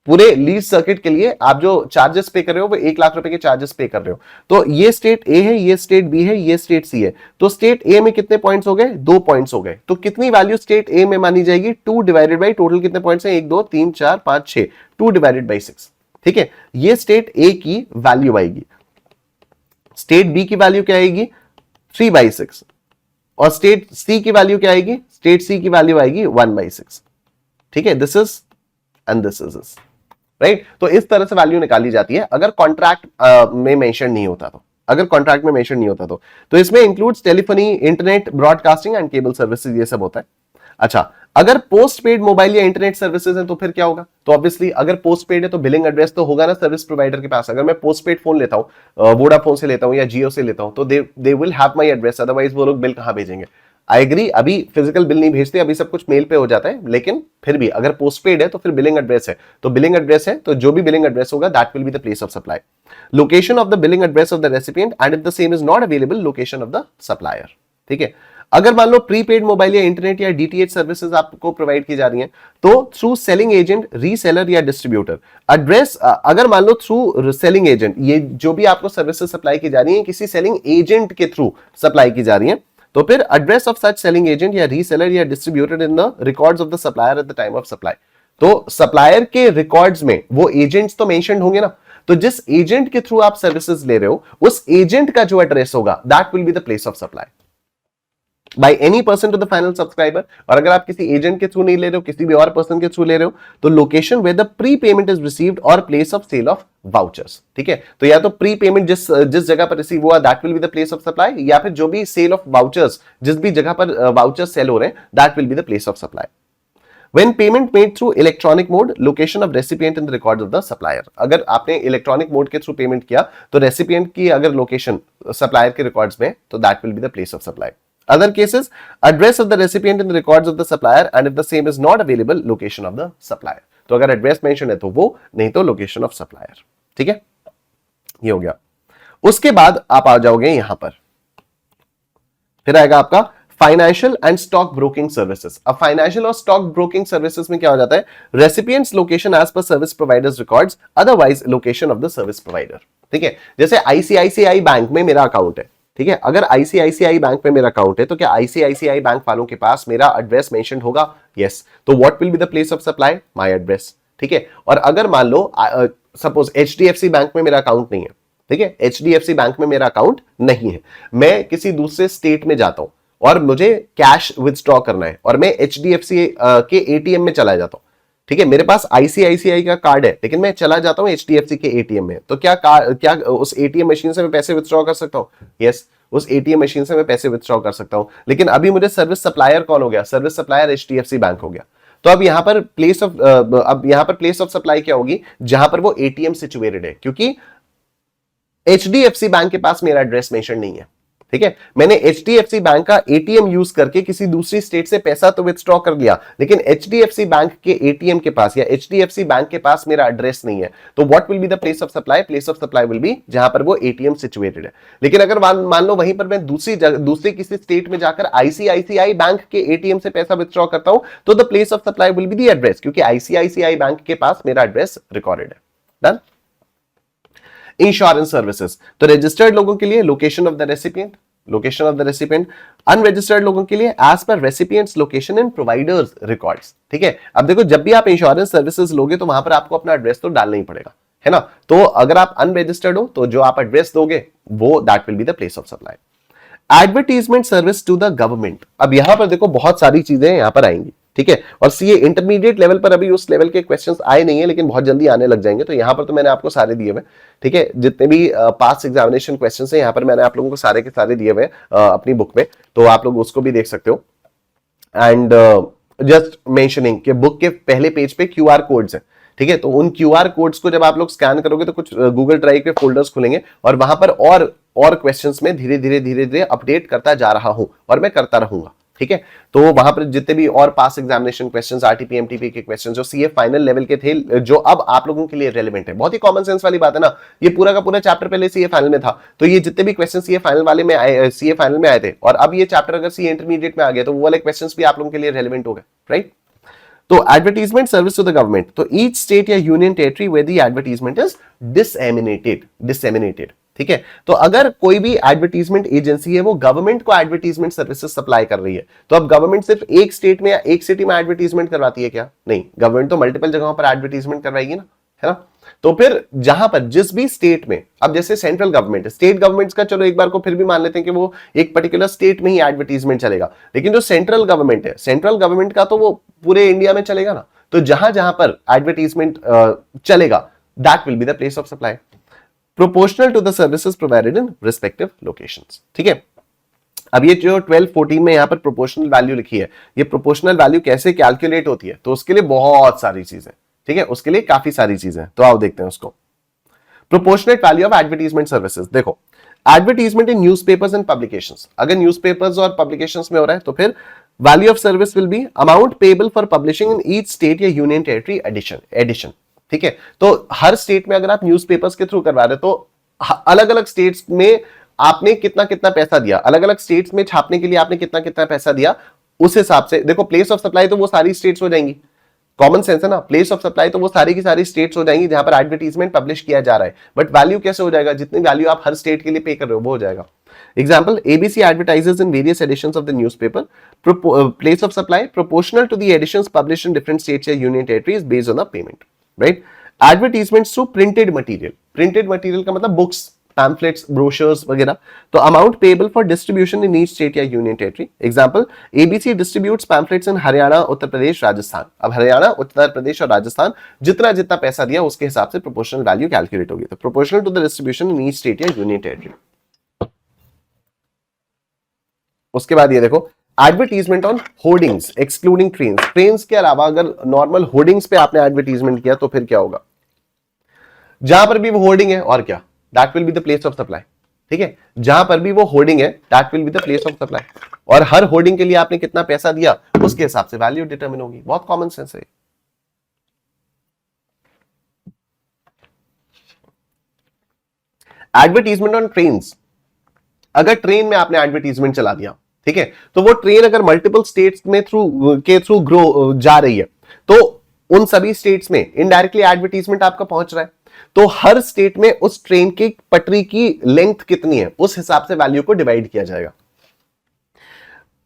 पूरे लीज सर्किट के लिए आप जो चार्जेस पे कर रहे हो वो 1 लाख रुपए के चार्जेस पे कर रहे हो। तो ये स्टेट ए है, ये स्टेट बी है, ये स्टेट सी है। तो स्टेट ए में कितने पॉइंट्स हो गए, 2 पॉइंट्स हो गए। तो कितनी वैल्यू स्टेट ए में मानी जाएगी, 2 डिवाइडेड बाई टोटल कितने पॉइंट्स हैं, 1 2 3 4 5 6, 2 डिवाइडेड बाई 6, ठीक है। ये स्टेट ए की वैल्यू आएगी। स्टेट बी की वैल्यू क्या आएगी, 3/6, और स्टेट सी की वैल्यू क्या आएगी, स्टेट सी की वैल्यू आएगी 1/6, ठीक है। This is and this is this, right. तो इस तरह से वैल्यू निकाली जाती है अगर कॉन्ट्रैक्ट में मेंशन नहीं होता तो, अगर कॉन्ट्रैक्ट में मेंशन नहीं होता तो इसमें includes telephony, internet, broadcasting and cable services, ये सब होता है। अच्छा, अगर पोस्ट पेड मोबाइल या इंटरनेट सर्विसेज है तो फिर क्या होगा, तो ऑब्वियसली अगर पोस्ट पेड है तो बिलिंग एड्रेस तो होगा ना सर्विस प्रोवाइडर के पास। अगर मैं पोस्ट पेड फोन लेता हूं, वोडाफोन से लेता हूं या जियो से लेता हूं, तो they will have my address, otherwise वो लोग बिल कहां भेजेंगे। आई एग्री, अभी फिजिकल बिल नहीं भेजते, अभी सब कुछ मेल पे हो जाता है, लेकिन फिर भी अगर पोस्ट पेड है तो फिर बिलिंग एड्रेस है, तो बिलिंग एड्रेस है तो जो भी बिलिंग एड्रेस होगा that will be the place of supply. Location of the billing address of the recipient and if the same is not available, location of the supplier, ठीक है। अगर मान लो प्रीपेड मोबाइल या इंटरनेट या DTH services आपको provide की जा रही हैं, तो थ्रू सेलिंग एजेंट, रीसेलर या डिस्ट्रीब्यूटर, एड्रेस, अगर मान लो थ्रू सेलिंग एजेंट, ये जो भी आपको सर्विसेज सप्लाई की जा रही है किसी सेलिंग एजेंट के थ्रू सप्लाई की जा रही है, तो फिर address of such selling agent या रीसेलर या distributor in the records of the supplier eight the time of supply. तो सप्लायर के रिकॉर्ड्स में वो एजेंट्स तो मेंशन होंगे ना, तो जिस एजेंट के थ्रू आप सर्विसेज ले रहे हो उस एजेंट का जो एड्रेस होगा that will be the place of supply by any person to the final subscriber. और अगर आप किसी एजेंट के थ्रू नहीं ले रहे हो, किसी भी और पर्सन के थ्रू ले रहे हो, तो location where the prepayment is received और place of sale of vouchers, ठीक है। तो या तो प्री पेमेंट जिस जगह पर रिसीव हुआ that will be the place of supply, या फिर जो भी सेल ऑफ वाउचर्स, जिस भी जगह पर वाउचर्स सेल हो रहे हैं that will be the place of supply. When payment made through electronic mode, location of recipient in the records of the supplier. अगर आपने इलेक्ट्रॉनिक मोड के थ्रू पेमेंट किया तो रेसिपिएंट की अगर लोकेशन सप्लायर के रिकॉर्ड्स में, तो that will be the place of supply. Other cases, address of the recipient in the records of the supplier and if the same is not available, location of the supplier. तो अगर address mention है तो वो, नहीं तो location of supplier, ठीक है, ये हो गया। उसके बाद आप आ जाओगे यहां पर, फिर आएगा आपका financial and stock broking services. अब फाइनेंशियल और स्टॉक ब्रोकिंग सर्विसेज में क्या हो जाता है, recipient's location as per service provider's records, otherwise location of the service provider. ठीक है, जैसे आईसीआईसीआई बैंक में मेरा अकाउंट है, ठीक है, अगर आईसीआईसीआई बैंक में मेरा अकाउंट है तो क्या आईसीआईसीआई बैंक वालों के पास मेरा एड्रेस मेंशन होगा? यस। तो what will be the place of supply? My address. ठीक है, और अगर मान लो सपोज एचडीएफसी बैंक में मेरा अकाउंट नहीं है, ठीक है, एचडीएफसी बैंक में मेरा अकाउंट नहीं है, मैं किसी दूसरे स्टेट में जाता हूं और मुझे कैश विथड्रॉ करना है और मैं एचडीएफसी के एटीएम में चला जाता हूं, ठीक है, मेरे पास आईसीआईसीआई का कार्ड है लेकिन मैं चला जाता हूं एचडीएफसी के एटीएम में, तो क्या उस एटीएम मशीन से मैं पैसे विथड्रॉ कर सकता हूं? यस, उस एटीएम मशीन से मैं पैसे विथड्रॉ कर सकता हूं, लेकिन अभी मुझे सर्विस सप्लायर कौन हो गया? सर्विस सप्लायर एचडीएफसी बैंक हो गया। तो अब यहां पर प्लेस ऑफ सप्लाई क्या होगी? जहां पर वो एटीएम सिचुएटेड है, क्योंकि एचडीएफसी बैंक के पास मेरा एड्रेस मेंशन नहीं है। ठीक है, मैंने एचडीएफसी बैंक का एटीएम यूज करके किसी दूसरी स्टेट से पैसा तो विथड्रॉ कर लिया, लेकिन एचडीएफसी बैंक के एटीएम के पास या एचडीएफसी बैंक के पास मेरा एड्रेस नहीं है। तो what will be the place of supply? Place of supply will B जहां पर वो एटीएम सिचुएटेड है। लेकिन अगर मान लो वहीं पर मैं दूसरी किसी स्टेट में जाकर आईसीआईसीआई बैंक के एटीएम से पैसा विथड्रॉ करता हूं, तो the place of supply will be the address, क्योंकि आईसीआईसीआई बैंक के पास मेरा एड्रेस रिकॉर्डेड है। डन। इंश्योरेंस सर्विसेज, तो रजिस्टर्ड लोगों के लिए location of the recipient, location of the recipient, unregistered लोगों के लिए as per recipient's location in provider's records. ठीक है, अब देखो जब भी आप इंश्योरेंस सर्विसेज लोगे तो वहां पर आपको अपना एड्रेस तो डालना ही पड़ेगा, है ना। तो अगर आप अनरजिस्टर्ड हो तो जो आप एड्रेस दोगे वो that will be the place of supply. Advertisement service to the government, अब यहां पर देखो बहुत सारी चीजें यहां पर आएंगी, ठीक है, और सीए इंटरमीडिएट लेवल पर अभी उस लेवल के क्वेश्चंस आए नहीं है, लेकिन बहुत जल्दी आने लग जाएंगे। तो यहां पर तो मैंने आपको सारे दिए हुए, ठीक है, जितने भी पास्ट एग्जामिनेशन क्वेश्चंस हैं यहां पर मैंने आप लोगों को सारे के सारे दिए हुए अपनी बुक में, तो आप लोग उसको भी देख सकते हो। एंड जस्ट मेंशनिंग कि बुक के पहले पेज पे क्यूआर कोड्स हैं, ठीक है, तो उन क्यूआर कोड्स को जब आप लोग स्कैन करोगे तो कुछ गूगल ड्राइव के फोल्डर्स खुलेंगे और वहां पर और क्वेश्चंस में धीरे धीरे अपडेट करता जा रहा हूं और मैं करता रहूंगा। ठीक है, तो वहां पर जितने भी और पास एग्जामिनेशन क्वेश्चंस, आरटीपी एमटीपी के क्वेश्चंस जो सीए फाइनल लेवल के थे, जो अब आप लोगों के लिए रेलेवेंट है, बहुत ही कॉमन सेंस वाली बात है ना, ये पूरा का पूरा चैप्टर पहले सीए फाइनल में था, तो ये जितने भी क्वेश्चन सीए फाइनल वाले में आए, सीए फाइनल में आए थे, और अब ये चैप्टर अगर सीए इंटरमीडिएट में आ गया तो वो वाले क्वेश्चंस भी आप लोगों के लिए रेलेवेंट हो गए, राइट। तो advertisement service to the government, तो ईच स्टेट या union territory where the advertisement is disseminated, ठीक है, तो अगर कोई भी एडवर्टीजमेंट एजेंसी है वो गवर्नमेंट को एडवर्टीजमेंट सर्विसेज सप्लाई कर रही है, तो अब गवर्नमेंट सिर्फ एक स्टेट में या एक सिटी में एडवर्टीजमेंट करवाती है क्या? नहीं, गवर्नमेंट तो मल्टीपल जगहों पर एडवर्टीजमेंट करवाएगी ना, है ना। तो फिर जहां पर जिस भी स्टेट में, अब जैसे सेंट्रल गवर्नमेंट, स्टेट गवर्नमेंट्स का चलो एक बार को फिर भी मान लेते हैं कि वो एक पर्टिकुलर स्टेट में ही एडवर्टीजमेंट चलेगा, लेकिन जो सेंट्रल गवर्नमेंट है, सेंट्रल गवर्नमेंट का तो वो पूरे इंडिया में चलेगा ना, तो जहां जहां पर एडवर्टीजमेंट चलेगा that will be the place of supply, proportional to the services provided in respective locations. ठीक है, अब ये जो 12-14 में यहां पर प्रोपोर्शनल वैल्यू लिखी है, ये प्रोपोर्शनल वैल्यू कैसे कैलकुलेट होती है, तो उसके लिए बहुत सारी चीजें, ठीक है, उसके लिए काफी सारी चीजें, तो आओ देखते हैं उसको। Proportionate value of advertisement services, देखो advertisement in newspapers and publications, अगर न्यूज़पेपर्स और पब्लिकेशंस में हो रहा है तो फिर value of service will be amount payable for publishing in each state या यूनियन टेरिटरी एडिशन। ठीक है, तो हर स्टेट में अगर आप न्यूज़पेपर्स के थ्रू करवा रहे हो तो अलग अलग स्टेट्स में आपने कितना कितना पैसा दिया, अलग अलग स्टेट्स में छापने के लिए आपने कितना कितना पैसा दिया, उस हिसाब से देखो प्लेस ऑफ सप्लाई तो वो सारी स्टेट्स हो जाएंगी, कॉमन सेंस है ना, प्लेस ऑफ सप्लाई तो वो सारी की सारी स्टेट्स हो जाएंगी जहां पर एडवर्टीजमेंट पब्लिश किया जा रहा है, बट वैल्यू कैसे हो जाएगा, जितनी वैल्यू आप हर स्टेट के लिए पे कर रहे हो वो हो जाएगा। Example, ABC advertises in various editions of the newspaper, place of supply proportional to the editions published in different states या union territories based on the payment, right. Advertisements through printed material, printed material का मतलब books, pamphlets, brochures वगैरह, तो amount payable for distribution in each state या union territory. Example, ABC distributes pamphlets in Haryana, Uttar Pradesh, Rajasthan. अब हरियाणा, उत्तर प्रदेश और राजस्थान जितना जितना पैसा दिया उसके हिसाब से प्रोपोर्शनल वैल्यू कैलकुलेट होगी, तो proportional to the distribution in each state या यूनियन टेरिटरी। उसके बाद ये देखो advertisement on hoardings excluding trains, trains के अलावा अगर नॉर्मल होर्डिंग्स पे आपने एडवर्टीजमेंट किया तो फिर क्या होगा, जहां पर भी वो होर्डिंग है और क्या, that will be the place of supply. ठीक है, जहां पर भी वो होर्डिंग है that will be the place of supply, और हर होर्डिंग के लिए आपने कितना पैसा दिया उसके हिसाब से वैल्यू डिटरमिन होगी, बहुत कॉमन सेंस है। एडवर्टीजमेंट ऑन ट्रेन, अगर ट्रेन में आपने एडवर्टीजमेंट चला दिया, ठीक है, तो वो ट्रेन अगर मल्टीपल स्टेट्स में थ्रू ग्रो जा रही है, तो उन सभी स्टेट्स में इनडायरेक्टली एडवर्टीजमेंट आपका पहुंच रहा है, तो हर स्टेट में उस ट्रेन की पटरी की लेंथ कितनी है उस हिसाब से वैल्यू को डिवाइड किया जाएगा।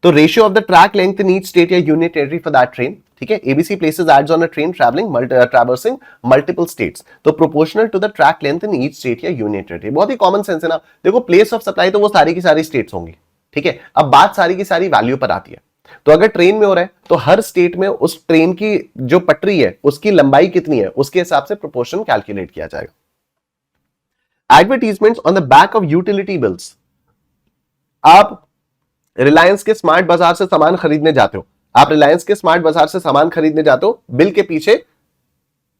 तो ratio of the track length in each state या union territory for that train, ठीक है, ABC places ads on a train traversing multiple states, तो proportional to the track length in each state या union territory. बहुत ही common sense है ना। देखो प्लेस ऑफ सप्लाई तो वो सारी की सारी स्टेट्स होंगी, ठीक है, अब बात सारी की सारी वैल्यू पर आती है। तो अगर ट्रेन में हो रहा है तो हर स्टेट में उस ट्रेन की जो पटरी है उसकी लंबाई कितनी है उसके हिसाब से प्रोपोर्शन कैलकुलेट किया जाएगा। Advertisements on the back of utility bills, आप रिलायंस के स्मार्ट बाजार से सामान खरीदने जाते हो, आप रिलायंस के स्मार्ट बाजार से सामान खरीदने जाते हो, बिल के पीछे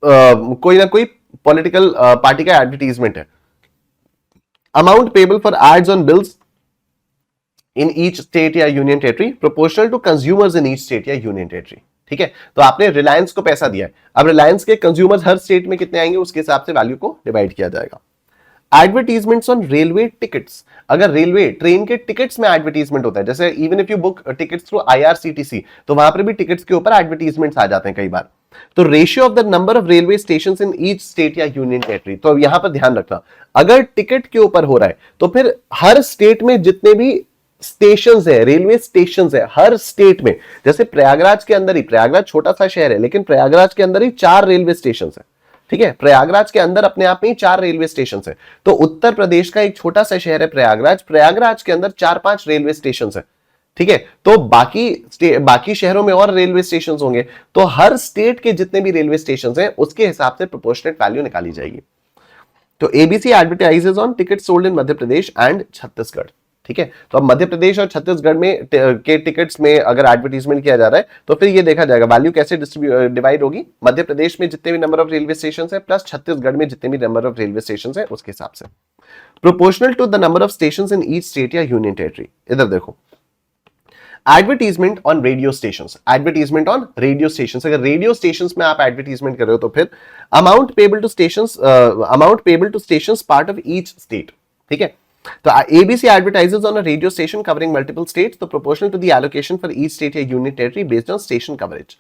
कोई ना कोई पॉलिटिकल पार्टी का एडवर्टीजमेंट है। Amount payable for ads on bills in each state या union territory proportional to consumers in each state या यूनियन टेरिटरी, ठीक है, तो आपने रिलायंस को पैसा दिया है, अब रिलायंस के कंज्यूमर्स हर स्टेट में कितने आएंगे उसके हिसाब से वैल्यू को डिवाइड किया जाएगा। एडवर्टीजमेंट्स ऑन रेलवे टिकट्स, अगर रेलवे ट्रेन के टिकट्स में एडवर्टीजमेंट होता है, जैसे even if you book tickets through IRCTC, तो वहां पर भी टिकट्स के ऊपर एडवर्टीजमेंट्स आ जाते हैं कई बार। तो ratio of the number of railway stations in each state या यूनियन टेरिटरी, तो अब यहां पर ध्यान रखना, अगर टिकट के ऊपर हो रहा है तो फिर हर स्टेट में जितने भी स्टेशंस है, रेलवे स्टेशंस है हर स्टेट में, जैसे प्रयागराज के अंदर ही, प्रयागराज छोटा सा शहर है लेकिन प्रयागराज के अंदर ही 4 रेलवे स्टेशंस है, ठीक है, प्रयागराज के अंदर अपने आप में ही 4 रेलवे स्टेशन है। तो उत्तर प्रदेश का एक छोटा सा शहर है प्रयागराज, प्रयागराज के अंदर 4-5 रेलवे स्टेशन है, ठीक है, तो बाकी शहरों में और रेलवे स्टेशन होंगे, तो हर स्टेट के जितने भी रेलवे स्टेशन हैं उसके हिसाब से प्रोपोर्शनेट वैल्यू निकाली जाएगी। तो ABC advertises on ticket sold in Madhya Pradesh and Chhattisgarh, ठीक है, तो अब मध्य प्रदेश और छत्तीसगढ़ में के टिकट्स में अगर एडवर्टीजमेंट किया जा रहा है तो फिर ये देखा जाएगा वैल्यू कैसे डिवाइड होगी, मध्य प्रदेश में जितने भी नंबर ऑफ रेलवे स्टेशन है प्लस छत्तीसगढ़ में जितने भी नंबर ऑफ रेलवे स्टेशन है उसके हिसाब से, proportional to the number of station in each state या यूनियन टेरिटरी। इधर देखो, advertisement on radio station, advertisement on radio station, अगर रेडियो स्टेशन में आप एडवर्टीजमेंट कर रहे हो तो फिर amount payable to station part of each state, ठीक है, तो ABC advertises on a radio station covering multiple states, तो proportional to the allocation for each state या union territory based on station coverage।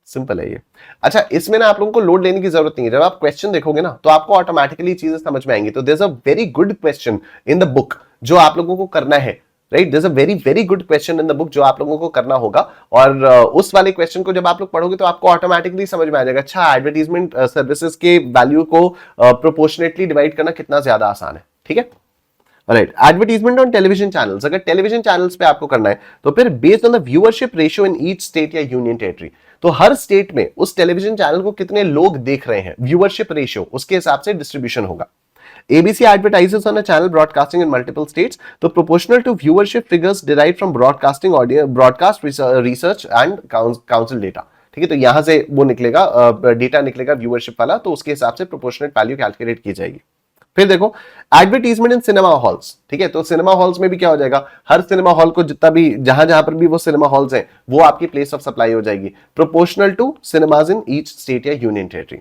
Simple है ये। अच्छा, इसमें ना आप लोगों को लोड लेने की जरूरत नहीं है, जब आप क्वेश्चन देखोगे ना तो आपको ऑटोमेटिकली चीजें समझ में आएंगी। तो there is a very good question in the book जो आप लोगों को करना है, right, there is a very very good question in the book जो आप लोगों को करना होगा, और उस वाले क्वेश्चन को जब आप लोग पढ़ोगे तो आपको ऑटोमेटिकली समझ में आ जाएगा, अच्छा एडवर्टीजमेंट सर्विसेज के वैल्यू को प्रोपोर्शनेटली डिवाइड करना कितना ज्यादा आसान है, ठीक है। Right, advertisement on television channels, अगर टेलीविजन चैनल्स पे आपको करना है तो फिर based on the viewership ratio in each state या यूनियन टेरिटरी, तो हर स्टेट में उस टेलीविजन चैनल को कितने लोग देख रहे हैं, व्यूअरशिप रेशियो, उसके हिसाब से डिस्ट्रीब्यूशन होगा। ABC advertises on a channel broadcasting in multiple states, तो proportional to viewership figures derived from broadcasting audio, broadcast research and council data, ठीक है, तो यहां से वो निकलेगा डेटा निकलेगा व्यूअरशिप वाला, तो उसके हिसाब से प्रोपोर्शनेट वैल्यू कैलकुलेट की जाएगी। फिर देखो एडवर्टीजमेंट इन सिनेमा हॉल्स, ठीक है, तो सिनेमा हॉल्स में भी क्या हो जाएगा, हर सिनेमा हॉल को जितना भी जहां पर भी वो सिनेमा हॉल्स हैं वो आपकी प्लेस ऑफ सप्लाई हो जाएगी, proportional to cinemas in each state या यूनियन टेरिटरी।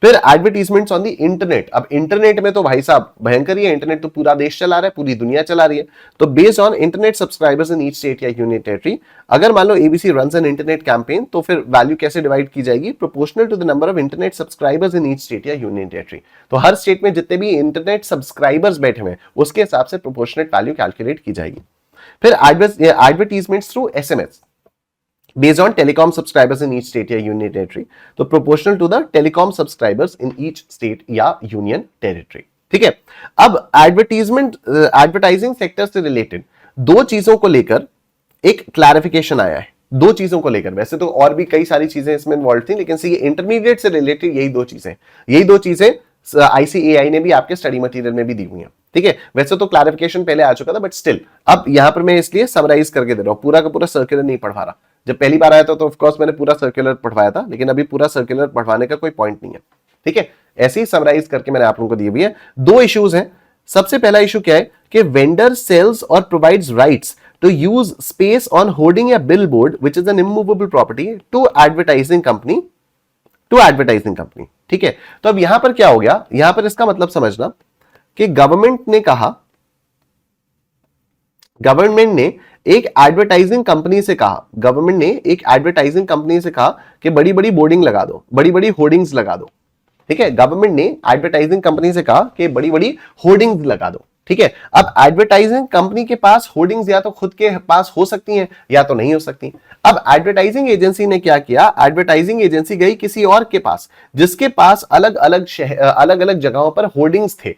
फिर एडवर्टीजमेंट्स ऑन द इंटरनेट, अब इंटरनेट में तो भाई साहब भयंकर ही है, इंटरनेट तो पूरा देश चला रहा है, पूरी दुनिया चला रही है, तो based on internet subscribers in each state या यूनियन टेरिटरी, अगर मान लो ABC runs an internet campaign तो फिर वैल्यू कैसे डिवाइड की जाएगी, proportional to the number of internet subscribers in each state या यूनियन टेरिटरी, तो हर स्टेट में जितने भी इंटरनेट सब्सक्राइबर्स बैठे हुए उसके हिसाब से प्रोपोर्शनेट वैल्यू कैलकुलेट की जाएगी। फिर advertisements through SMS based on telecom subscribers in each state या union territory, तो proportional to the telecom subscribers in each state या union territory, ठीक है। अब एडवर्टाइजिंग सेक्टर से रिलेटेड दो चीजों को लेकर एक क्लैरिफिकेशन आया है, दो चीजों को लेकर, वैसे तो और भी कई सारी चीजें इसमें इन्वॉल्व थी लेकिन ये इंटरमीडिएट से रिलेटेड यही दो चीजें ICAI ने भी आपके स्टडी मटेरियल में भी दी हुई है, ठीक है। वैसे तो क्लैरिफिकेशन पहले आ चुका था बट स्टिल अब यहां पर मैं इसलिए समराइज करके दे रहा हूं, पूरा का पूरा सर्कुलर नहीं पढ़वा रहा। जब पहली बार आया था तो ऑफ कोर्स मैंने पूरा सर्कुलर पढ़वाया था, लेकिन अभी पूरा सर्कुलर पढ़वाने का कोई पॉइंट नहीं है, ठीक है। ऐसे ही समराइज करके मैंने आप लोगों को दी हुई है। दो इश्यूज हैं। सबसे पहला इशू क्या है कि वेंडर सेल्स और provides rights to use space on hoarding या billboard which is an immovable property to advertising company, ठीक है। तो अब यहां पर क्या हो गया, यहां पर इसका मतलब समझना कि गवर्नमेंट ने एक एडवर्टाइजिंग कंपनी से कहा कि बड़ी बड़ी बोर्डिंग लगा दो, बड़ी बड़ी होर्डिंग्स लगा दो। ठीक है, गवर्नमेंट ने एडवर्टाइजिंग कंपनी से कहा कि बड़ी बड़ी होर्डिंग्स लगा दो। ठीक है, अब एडवर्टाइजिंग कंपनी के पास होर्डिंग्स या तो खुद के पास हो सकती हैं या तो नहीं हो सकती। अब एडवर्टाइजिंग एजेंसी ने क्या किया, एडवर्टाइजिंग एजेंसी गई किसी और के पास जिसके पास अलग अलग जगहों पर होर्डिंग्स थे।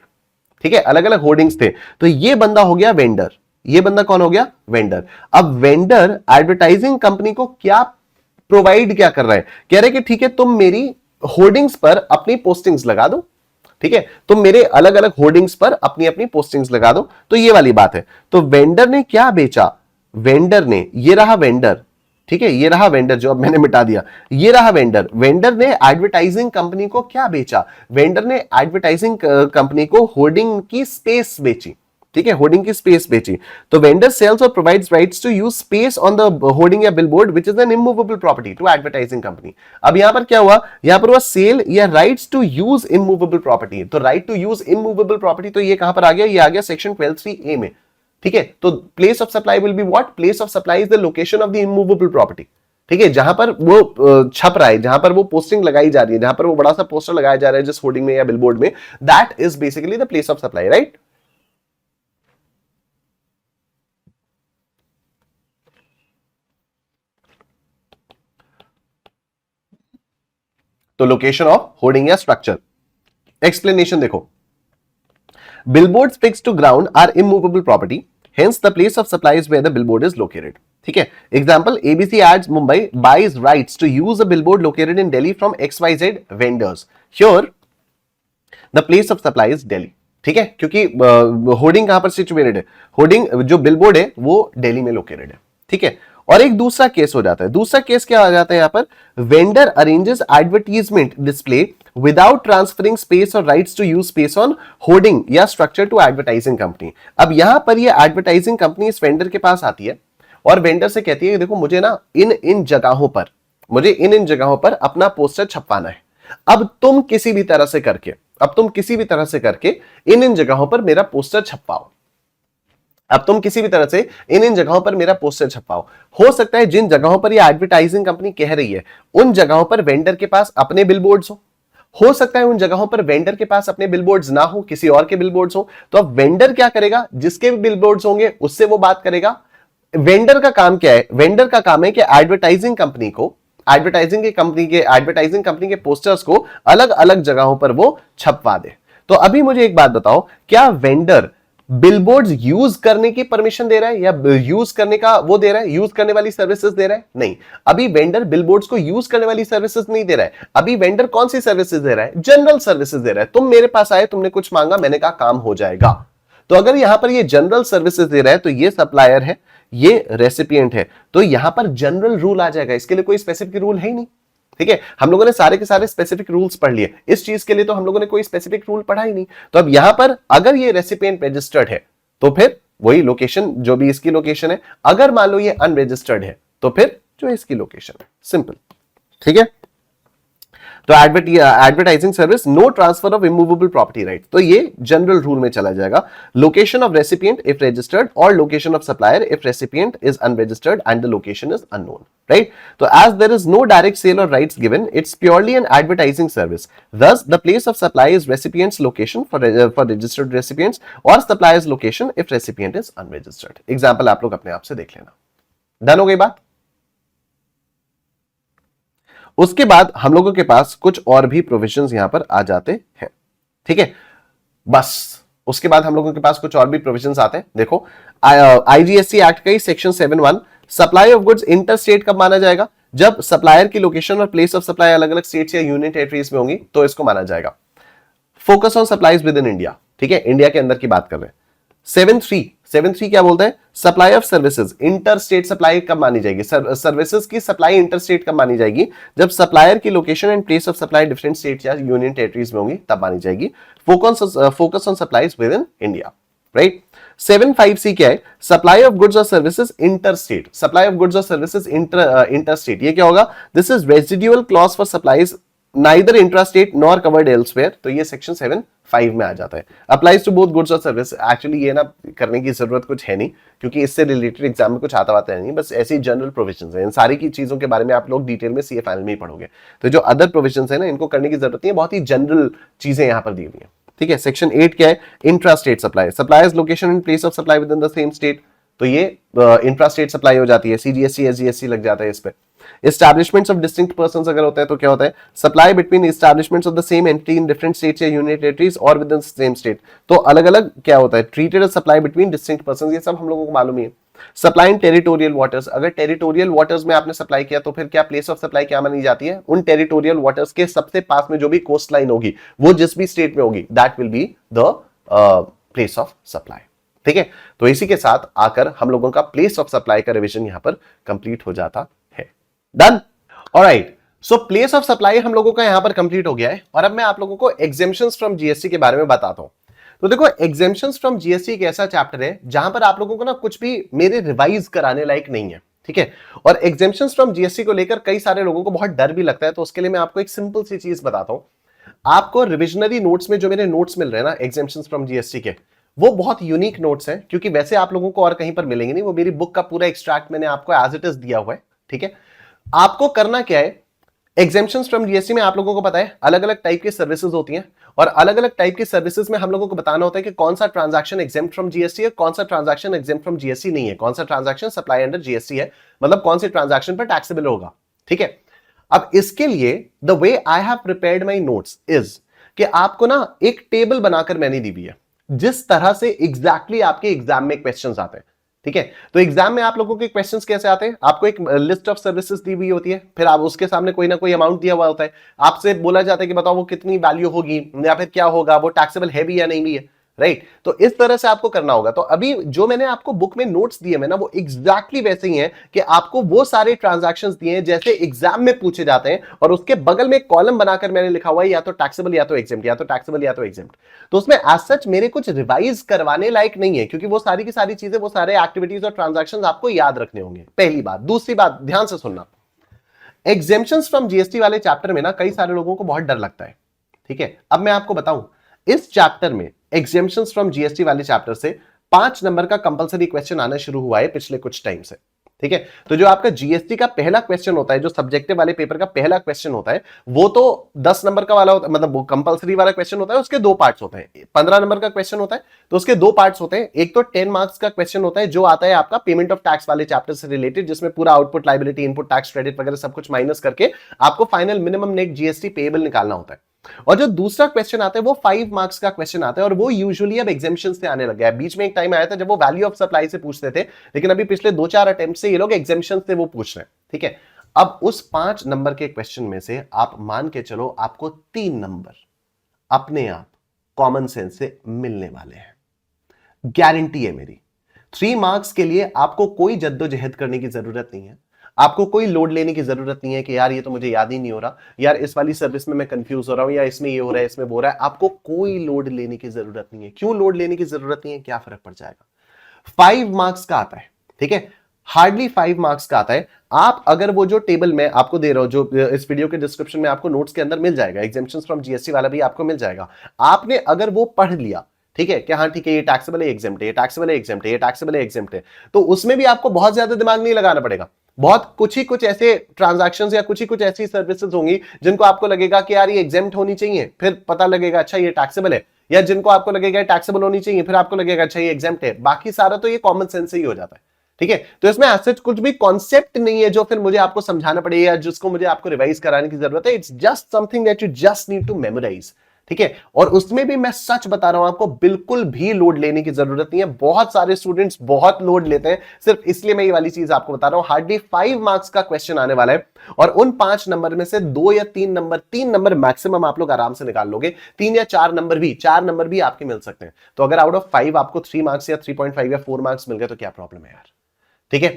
ठीक है, अलग अलग होर्डिंग्स थे। तो ये बंदा हो गया वेंडर। ये बंदा कौन हो गया, वेंडर। अब वेंडर एडवर्टाइजिंग कंपनी को क्या प्रोवाइड क्या कर रहा है, कह रहे कि ठीक है तुम मेरी होर्डिंग्स पर अपनी पोस्टिंग्स लगा दो। ठीक है, तुम मेरे अलग अलग होर्डिंग्स पर अपनी अपनी पोस्टिंग्स लगा दो। तो ये वाली बात है। तो वेंडर ने क्या बेचा, वेंडर ने, ये रहा वेंडर। ठीक है, ये रहा वेंडर जो अब मैंने मिटा दिया, ये रहा वेंडर। वेंडर ने एडवर्टाइजिंग कंपनी को क्या बेचा, वेंडर ने एडवर्टाइजिंग कंपनी को होर्डिंग की स्पेस बेची। ठीक है, होर्डिंग की स्पेस बेची। तो वेंडर सेल्स और provides rights to use space on the hoarding या billboard which is an immovable property to advertising company. अब यहां पर क्या हुआ, यहां पर हुआ सेल या rights to use immovable property. तो right to use immovable property, तो ये कहां पर आ गया, ये आ गया सेक्शन 12(3)(a) में। ठीक है, तो place of supply will be what, place of supply is the location of the immovable property. ठीक है, जहां पर वो छप रहा है, जहां पर वो पोस्टिंग लगाई जा रही है, जहां पर वो बड़ा सा पोस्टर लगाया जा रहा है जिस होर्डिंग में या बिलबोर्ड में, that is basically the place of supply, right. तो लोकेशन ऑफ होर्डिंग या स्ट्रक्चर। एक्सप्लेनेशन देखो, billboards fixed to ground are immovable property, hence the place of supply is where the billboard is located. ठीक है, example, ABC ads Mumbai buys rights to use a billboard located in Delhi from XYZ vendors, here the place of supply is Delhi. ठीक है, क्योंकि hoarding कहां पर situated है, hoarding जो billboard है वो दिल्ली में लोकेटेड है। ठीक है, और एक दूसरा केस हो जाता है, दूसरा केस क्या आ जाता है, यहां पर vendor arranges advertisement display without transferring space और rights to use space on hoarding या स्ट्रक्चर टू एडवर्टाइजिंग कंपनी। अब यहां पर ये एडवर्टाइजिंग कंपनी इस वेंडर के पास आती है और वेंडर से कहती है कि देखो मुझे ना इन इन जगहों पर अपना पोस्टर छपवाना है। अब तुम किसी भी तरह से करके इन इन जगहों पर मेरा पोस्टर छपवाओ। हो सकता है जिन जगहों पर ये एडवर्टाइजिंग कंपनी कह रही है उन जगहों पर वेंडर के पास अपने बिलबोर्ड्स हो सकता है उन जगहों पर वेंडर के पास अपने बिलबोर्ड्स ना हो, किसी और के बिलबोर्ड्स हो। तो अब वेंडर क्या करेगा, जिसके भी बिलबोर्ड्स होंगे उससे वो बात करेगा। वेंडर का काम क्या है, वेंडर का काम है कि एडवर्टाइजिंग कंपनी के पोस्टर्स को अलग अलग जगहों पर वो छपवा दे। तो अभी मुझे एक बात बताओ, क्या वेंडर बिलबोर्ड्स यूज करने की परमिशन दे रहा है या यूज करने का वो दे रहा है, यूज करने वाली सर्विसेज दे रहा है? नहीं, अभी वेंडर बिलबोर्ड्स को यूज करने वाली सर्विसेज नहीं दे रहा है। अभी वेंडर कौन सी सर्विसेज दे रहा है, जनरल सर्विसेज दे रहा है। तुम मेरे पास आए, तुमने कुछ मांगा, मैंने कहा काम हो जाएगा। तो अगर यहां पर ये जनरल सर्विसेज दे रहा है तो ये सप्लायर है, ये रेसिपिएंट है, तो यहां पर जनरल रूल आ जाएगा। इसके लिए कोई स्पेसिफिक रूल है ही नहीं। ठीक है, हम लोगों ने सारे के सारे स्पेसिफिक रूल्स पढ़ लिए, इस चीज के लिए तो हम लोगों ने कोई स्पेसिफिक रूल पढ़ा ही नहीं। तो अब यहां पर अगर ये रेसिपिएंट रजिस्टर्ड है तो फिर वही लोकेशन जो भी इसकी लोकेशन है, अगर मान लो ये अनरजिस्टर्ड है तो फिर जो इसकी लोकेशन है, सिंपल। ठीक है, तो advertising service, no transfer of immovable property right, तो ये जनरल रूल में चला जाएगा। Location of recipient if registered और location of supplier if recipient is unregistered and the location is unknown, right. तो as there is no direct sale और rights given, it's purely an advertising service, thus the place of supply is recipient's location for registered recipients और supplier's location if recipient is unregistered। Example आप लोग अपने आप से देख लेना। Done हो गई बात। उसके बाद हम लोगों के पास कुछ और भी प्रोविजंस यहां पर आ जाते हैं। ठीक है, बस उसके बाद हम लोगों के पास कुछ और भी प्रोविजंस आते हैं। देखो, आईजीएसटी एक्ट का ही section 7(1), supply of goods inter state कब माना जाएगा, जब सप्लायर की लोकेशन और प्लेस ऑफ सप्लाई अलग अलग स्टेट्स या यूनियन टेरिटरीज में होंगी तो इसको माना जाएगा। Focus on supplies with in India, ठीक है, इंडिया के अंदर की बात कर रहे हैं। 7(3) क्या बोलता है, supply of services inter state supply कब मानी जाएगी, सर्विसेज की सप्लाई इंटर स्टेट कब मानी जाएगी, जब सप्लायर की location and place of supply different state या यूनियन टेरिटरीज में होंगी तब मानी जाएगी। Focus on supplies with in India, right. 7(5)(c) क्या है, सप्लाई ऑफ गुड्स और services inter state, supply of goods और सर्विसेज इंटर स्टेट, ये क्या होगा, this is residual clause for supplies neither intrastate nor covered elsewhere, तो ये section 7(5) में आ जाता है। अप्लाइज टू बोथ गुड्स और सर्विस। एक्चुअली ये ना करने की जरूरत कुछ है नहीं, क्योंकि इससे रिलेटेड एग्जाम में कुछ आता वाता है नहीं, बस ऐसी जनरल प्रोविजंस हैं। इन सारी की चीजों के बारे में आप लोग डिटेल में सीए फाइनल में ही पढ़ोगे। तो जो अदर प्रोविजंस है ना, इनको करने की जरूरत नहीं है, बहुत ही जनरल चीजें यहाँ पर दी हुई है। ठीक है, सेक्शन 8 क्या है? Intrastate supply. Supplies location and place of supply with in the same state, तो ये इंट्रास्टेट सप्लाई हो जाती है। सीजीएसटी एसजीएसटी लग जाता है इस पे। एस्टैब्लिशमेंट्स ऑफ डिस्टिंक्ट पर्संस अगर होता है तो क्या होता है? Supply between establishments of the same entity in different states या यूनियन टेरिटरीज और within the same state, तो अलग अलग क्या होता है? Treated as supply between distinct persons, ये सब हम लोगों को मालूम ही है। Supply in territorial waters. अगर टेरिटोरियल वाटर्स में आपने सप्लाई किया तो फिर क्या प्लेस ऑफ सप्लाई क्या मानी जाती है? उन टेरिटोरियल वाटर्स के सबसे पास में जो भी कोस्ट लाइन होगी, वो जिस भी स्टेट में होगी, that will be the place of supply. ठीक है, तो इसी के साथ आकर हम लोगों का प्लेस ऑफ सप्लाई का रिवीजन यहां पर कंप्लीट हो जाता है। Done. Alright, so place of supply हम लोगों का यहां पर कंप्लीट हो गया है, और अब मैं आप लोगों को एग्जेम्पशंस फ्रॉम जीएसटी के बारे में बताता हूं। तो देखो, एग्जेम्पशंस फ्रॉम जीएसटी एक ऐसा चैप्टर है जहां पर आप लोगों को ना कुछ भी मेरे रिवाइज कराने लायक नहीं है। ठीक है, और एग्जेम्पशंस फ्रॉम जीएसटी को लेकर कई सारे लोगों को बहुत डर भी लगता है, तो उसके लिए मैं आपको एक सिंपल सी चीज बताता हूं। आपको रिविजनरी नोट्स में जो मेरे नोट्स मिल रहे हैं ना एग्जेम्पशंस फ्रॉम जीएसटी के, वो बहुत यूनिक नोट्स हैं, क्योंकि वैसे आप लोगों को और कहीं पर मिलेंगे नहीं। वो मेरी बुक का पूरा एक्सट्रैक्ट मैंने आपको एज इट इज दिया हुआ है। ठीक है, आपको करना क्या है? एग्जेम्पशंस फ्रॉम जीएसटी में आप लोगों को पता है अलग अलग टाइप की सर्विसेज होती हैं, और अलग अलग टाइप की सर्विसेज में हम लोगों को बताना होता है कि कौन सा ट्रांजैक्शन एग्जेम्प्ट फ्रॉम जीएसटी है, कौन सा ट्रांजैक्शन एग्जेम्प्ट फ्रॉम जीएसटी नहीं है, कौन सा ट्रांजैक्शन सप्लाई अंडर जीएसटी है, मतलब कौन से ट्रांजैक्शन पर टैक्सेबल होगा। ठीक है, अब इसके लिए the way I have prepared my notes is कि आपको ना एक टेबल बनाकर मैंने दी हुई है, जिस तरह से एग्जैक्टली आपके एग्जाम में क्वेश्चंस आते हैं। ठीक है, तो एग्जाम में आप लोगों के क्वेश्चंस कैसे आते हैं? आपको एक लिस्ट ऑफ सर्विसेज दी हुई होती है, फिर आप उसके सामने कोई ना कोई अमाउंट दिया हुआ होता है, आपसे बोला जाता है कि बताओ वो कितनी वैल्यू होगी या फिर क्या होगा, वो टैक्सेबल है भी या नहीं भी है। राइट, तो इस तरह से आपको करना होगा। तो अभी जो मैंने आपको बुक में नोट्स दिए हैं ना, वो एग्जैक्टली वैसे ही हैं कि आपको वो सारे ट्रांजैक्शंस दिए हैं जैसे एग्जाम में पूछे जाते हैं, और उसके बगल में एक कॉलम बनाकर मैंने लिखा हुआ है या तो टैक्सेबल या तो एग्जेम्प्ट, या तो टैक्सेबल या तो एग्जेम्प्ट। तो उसमें एज सच मेरे कुछ रिवाइज करवाने लायक नहीं है, क्योंकि वो सारी की सारी चीजें, वो सारे एक्टिविटीज और ट्रांजैक्शंस आपको याद रखने होंगे। पहली बात। दूसरी बात, ध्यान से सुनना, एग्जेम्पशंस फ्रॉम जीएसटी वाले चैप्टर में ना कई सारे लोगों को बहुत डर लगता है। ठीक है, अब मैं आपको बताऊं, इस चैप्टर में एग्जेम्पशंस फ्रॉम जीएसटी वाले चैप्टर से 5 नंबर का कंपलसरी क्वेश्चन आना शुरू हुआ है पिछले कुछ टाइम से। ठीक है, तो जो आपका जीएसटी का पहला क्वेश्चन होता है, जो सब्जेक्टिव वाले पेपर का पहला क्वेश्चन होता है, वो तो 10 नंबर का वाला होता है, मतलब वो कंपलसरी वाला क्वेश्चन होता है, उसके 2 पार्ट्स होते हैं। 15 नंबर का क्वेश्चन होता है तो उसके 2 पार्ट्स होते हैं। एक तो 10 मार्क्स का क्वेश्चन होता है, जो आता है आपका पेमेंट ऑफ टैक्स वाले चैप्टर से रिलेटेड, जिसमें पूरा output, liability, input tax, credit वगैरह सब कुछ माइनस करके आपको final minimum net GST payable निकालना होता है। और जो दूसरा क्वेश्चन आता है वो 5 मार्क्स का क्वेश्चन आता है, और वो यूजुअली अब एग्जेम्पशन से आने लग गया है। बीच में एक टाइम आया था जब वो वैल्यू ऑफ सप्लाई से पूछते थे, लेकिन अभी पिछले 2-4 अटेम्प्ट से ये लोग एग्जेम्पशन से वो पूछ रहे हैं। ठीक है, अब उस 5 नंबर के क्वेश्चन में से आप मान के चलो आपको 3 नंबर अपने आप कॉमन सेंस से मिलने वाले हैं, गारंटी है मेरी। 3 मार्क्स के लिए आपको कोई जद्दोजहद करने की जरूरत नहीं है, आपको कोई लोड लेने की जरूरत नहीं है कि यार ये तो मुझे याद ही नहीं हो रहा, यार इस वाली सर्विस में मैं कंफ्यूज हो रहा हूं, या इसमें ये हो रहा है, इसमें वो हो रहा है। आपको कोई लोड लेने की जरूरत नहीं है। क्यों लोड लेने की जरूरत नहीं है? क्या फर्क पड़ जाएगा? 5 मार्क्स का आता है। ठीक है, हार्डली 5 मार्क्स का आता है। आप अगर वो जो टेबल में आपको दे रहा हूं, जो इस वीडियो के डिस्क्रिप्शन में आपको नोट्स के अंदर मिल जाएगा, एग्जेम्पशंस फ्रॉम जीएसटी वाला भी आपको मिल जाएगा, आपने अगर वो पढ़ लिया, ठीक है, कि हाँ ठीक है ये टैक्सेबल है, एग्जेम्प्ट है, ये टैक्सेबल है, एग्जेम्प्ट है, ये टैक्सेबल है, एग्जेम्प्ट है, तो उसमें भी आपको बहुत ज्यादा दिमाग नहीं लगाना पड़ेगा। बहुत कुछ ही कुछ ऐसे ट्रांजैक्शंस या कुछ ही कुछ ऐसी सर्विसेज होंगी जिनको आपको लगेगा कि यार ये एग्जेम्प्ट होनी चाहिए, फिर पता लगेगा अच्छा ये टैक्सेबल है, या जिनको आपको लगेगा टैक्सेबल होनी चाहिए, फिर आपको लगेगा अच्छा ये एग्जेम्प्ट है। बाकी सारा तो ये कॉमन सेंस से ही हो जाता है। ठीक है, तो इसमें ऐसे कुछ भी कॉन्सेप्ट नहीं है जो फिर मुझे आपको समझाना पड़ेगा, जिसको मुझे आपको रिवाइज कराने की जरूरत है। It's just something that you just need to memorise. ठीक है, और उसमें भी मैं सच बता रहा हूं आपको, बिल्कुल भी लोड लेने की जरूरत नहीं है। बहुत सारे स्टूडेंट्स बहुत लोड लेते हैं, सिर्फ इसलिए मैं ये वाली चीज आपको बता रहा हूं। हार्डली 5 मार्क्स का क्वेश्चन आने वाला है, और उन 5 नंबर में से 2 या 3 नंबर मैक्सिमम आप लोग आराम से निकाल लोगे। 3 या 4 नंबर भी आपके मिल सकते हैं। तो अगर आउट ऑफ 5 आपको 3 मार्क्स या 3.5 या 4 मार्क्स मिल गए तो क्या प्रॉब्लम है यार? ठीक है,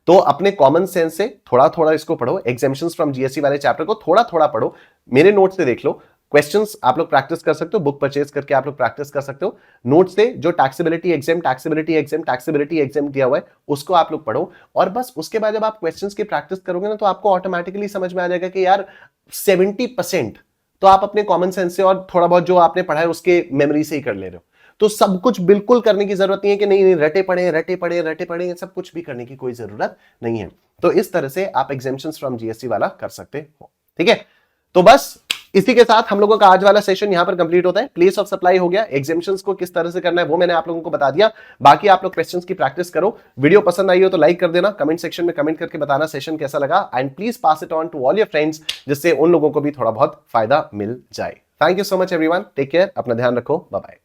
तो अपने कॉमन सेंस से थोड़ा थोड़ा इसको पढ़ो। एग्जेम्पशंस फ्रॉम जीएसटी वाले चैप्टर को थोड़ा थोड़ा पढ़ो, मेरे नोट्स से देख लो। क्वेश्चंस आप लोग प्रैक्टिस कर सकते हो, बुक परचेज करके आप लोग प्रैक्टिस कर सकते हो। नोट्स से जो टैक्सेबिलिटी एग्जाम दिया हुआ है उसको आप लोग पढ़ो, और बस उसके बाद जब आप क्वेश्चंस की प्रैक्टिस करोगे ना, तो आपको ऑटोमेटिकली समझ में आ जाएगा कि यार 70% तो आप अपने कॉमन सेंस से और थोड़ा बहुत जो आपने पढ़ा है उसके मेमोरी से ही कर ले रहे हो। तो सब कुछ बिल्कुल करने की जरूरत नहीं है कि नहीं रटे पड़े सब कुछ भी करने की कोई जरूरत नहीं है। तो इस तरह से आप एग्जामिशंस फ्रॉम जीएसटी वाला कर सकते हो। ठीक है, तो बस इसी के साथ हम लोगों का आज वाला सेशन यहां पर कंप्लीट होता है। प्लेस ऑफ सप्लाई हो गया, एग्जामिशंस को किस तरह से करना है वो मैंने आप लोगों को बता दिया। बाकी आप लोग क्वेश्चंस की प्रैक्टिस करो। वीडियो पसंद आई हो तो लाइक कर देना, कमेंट सेक्शन में कमेंट करके बताना सेशन कैसा लगा, and please pass it on to all your friends, जिससे उन लोगों को भी थोड़ा बहुत फायदा मिल जाए। Thank you so much everyone, take care, अपना ध्यान रखो, बाय बाय।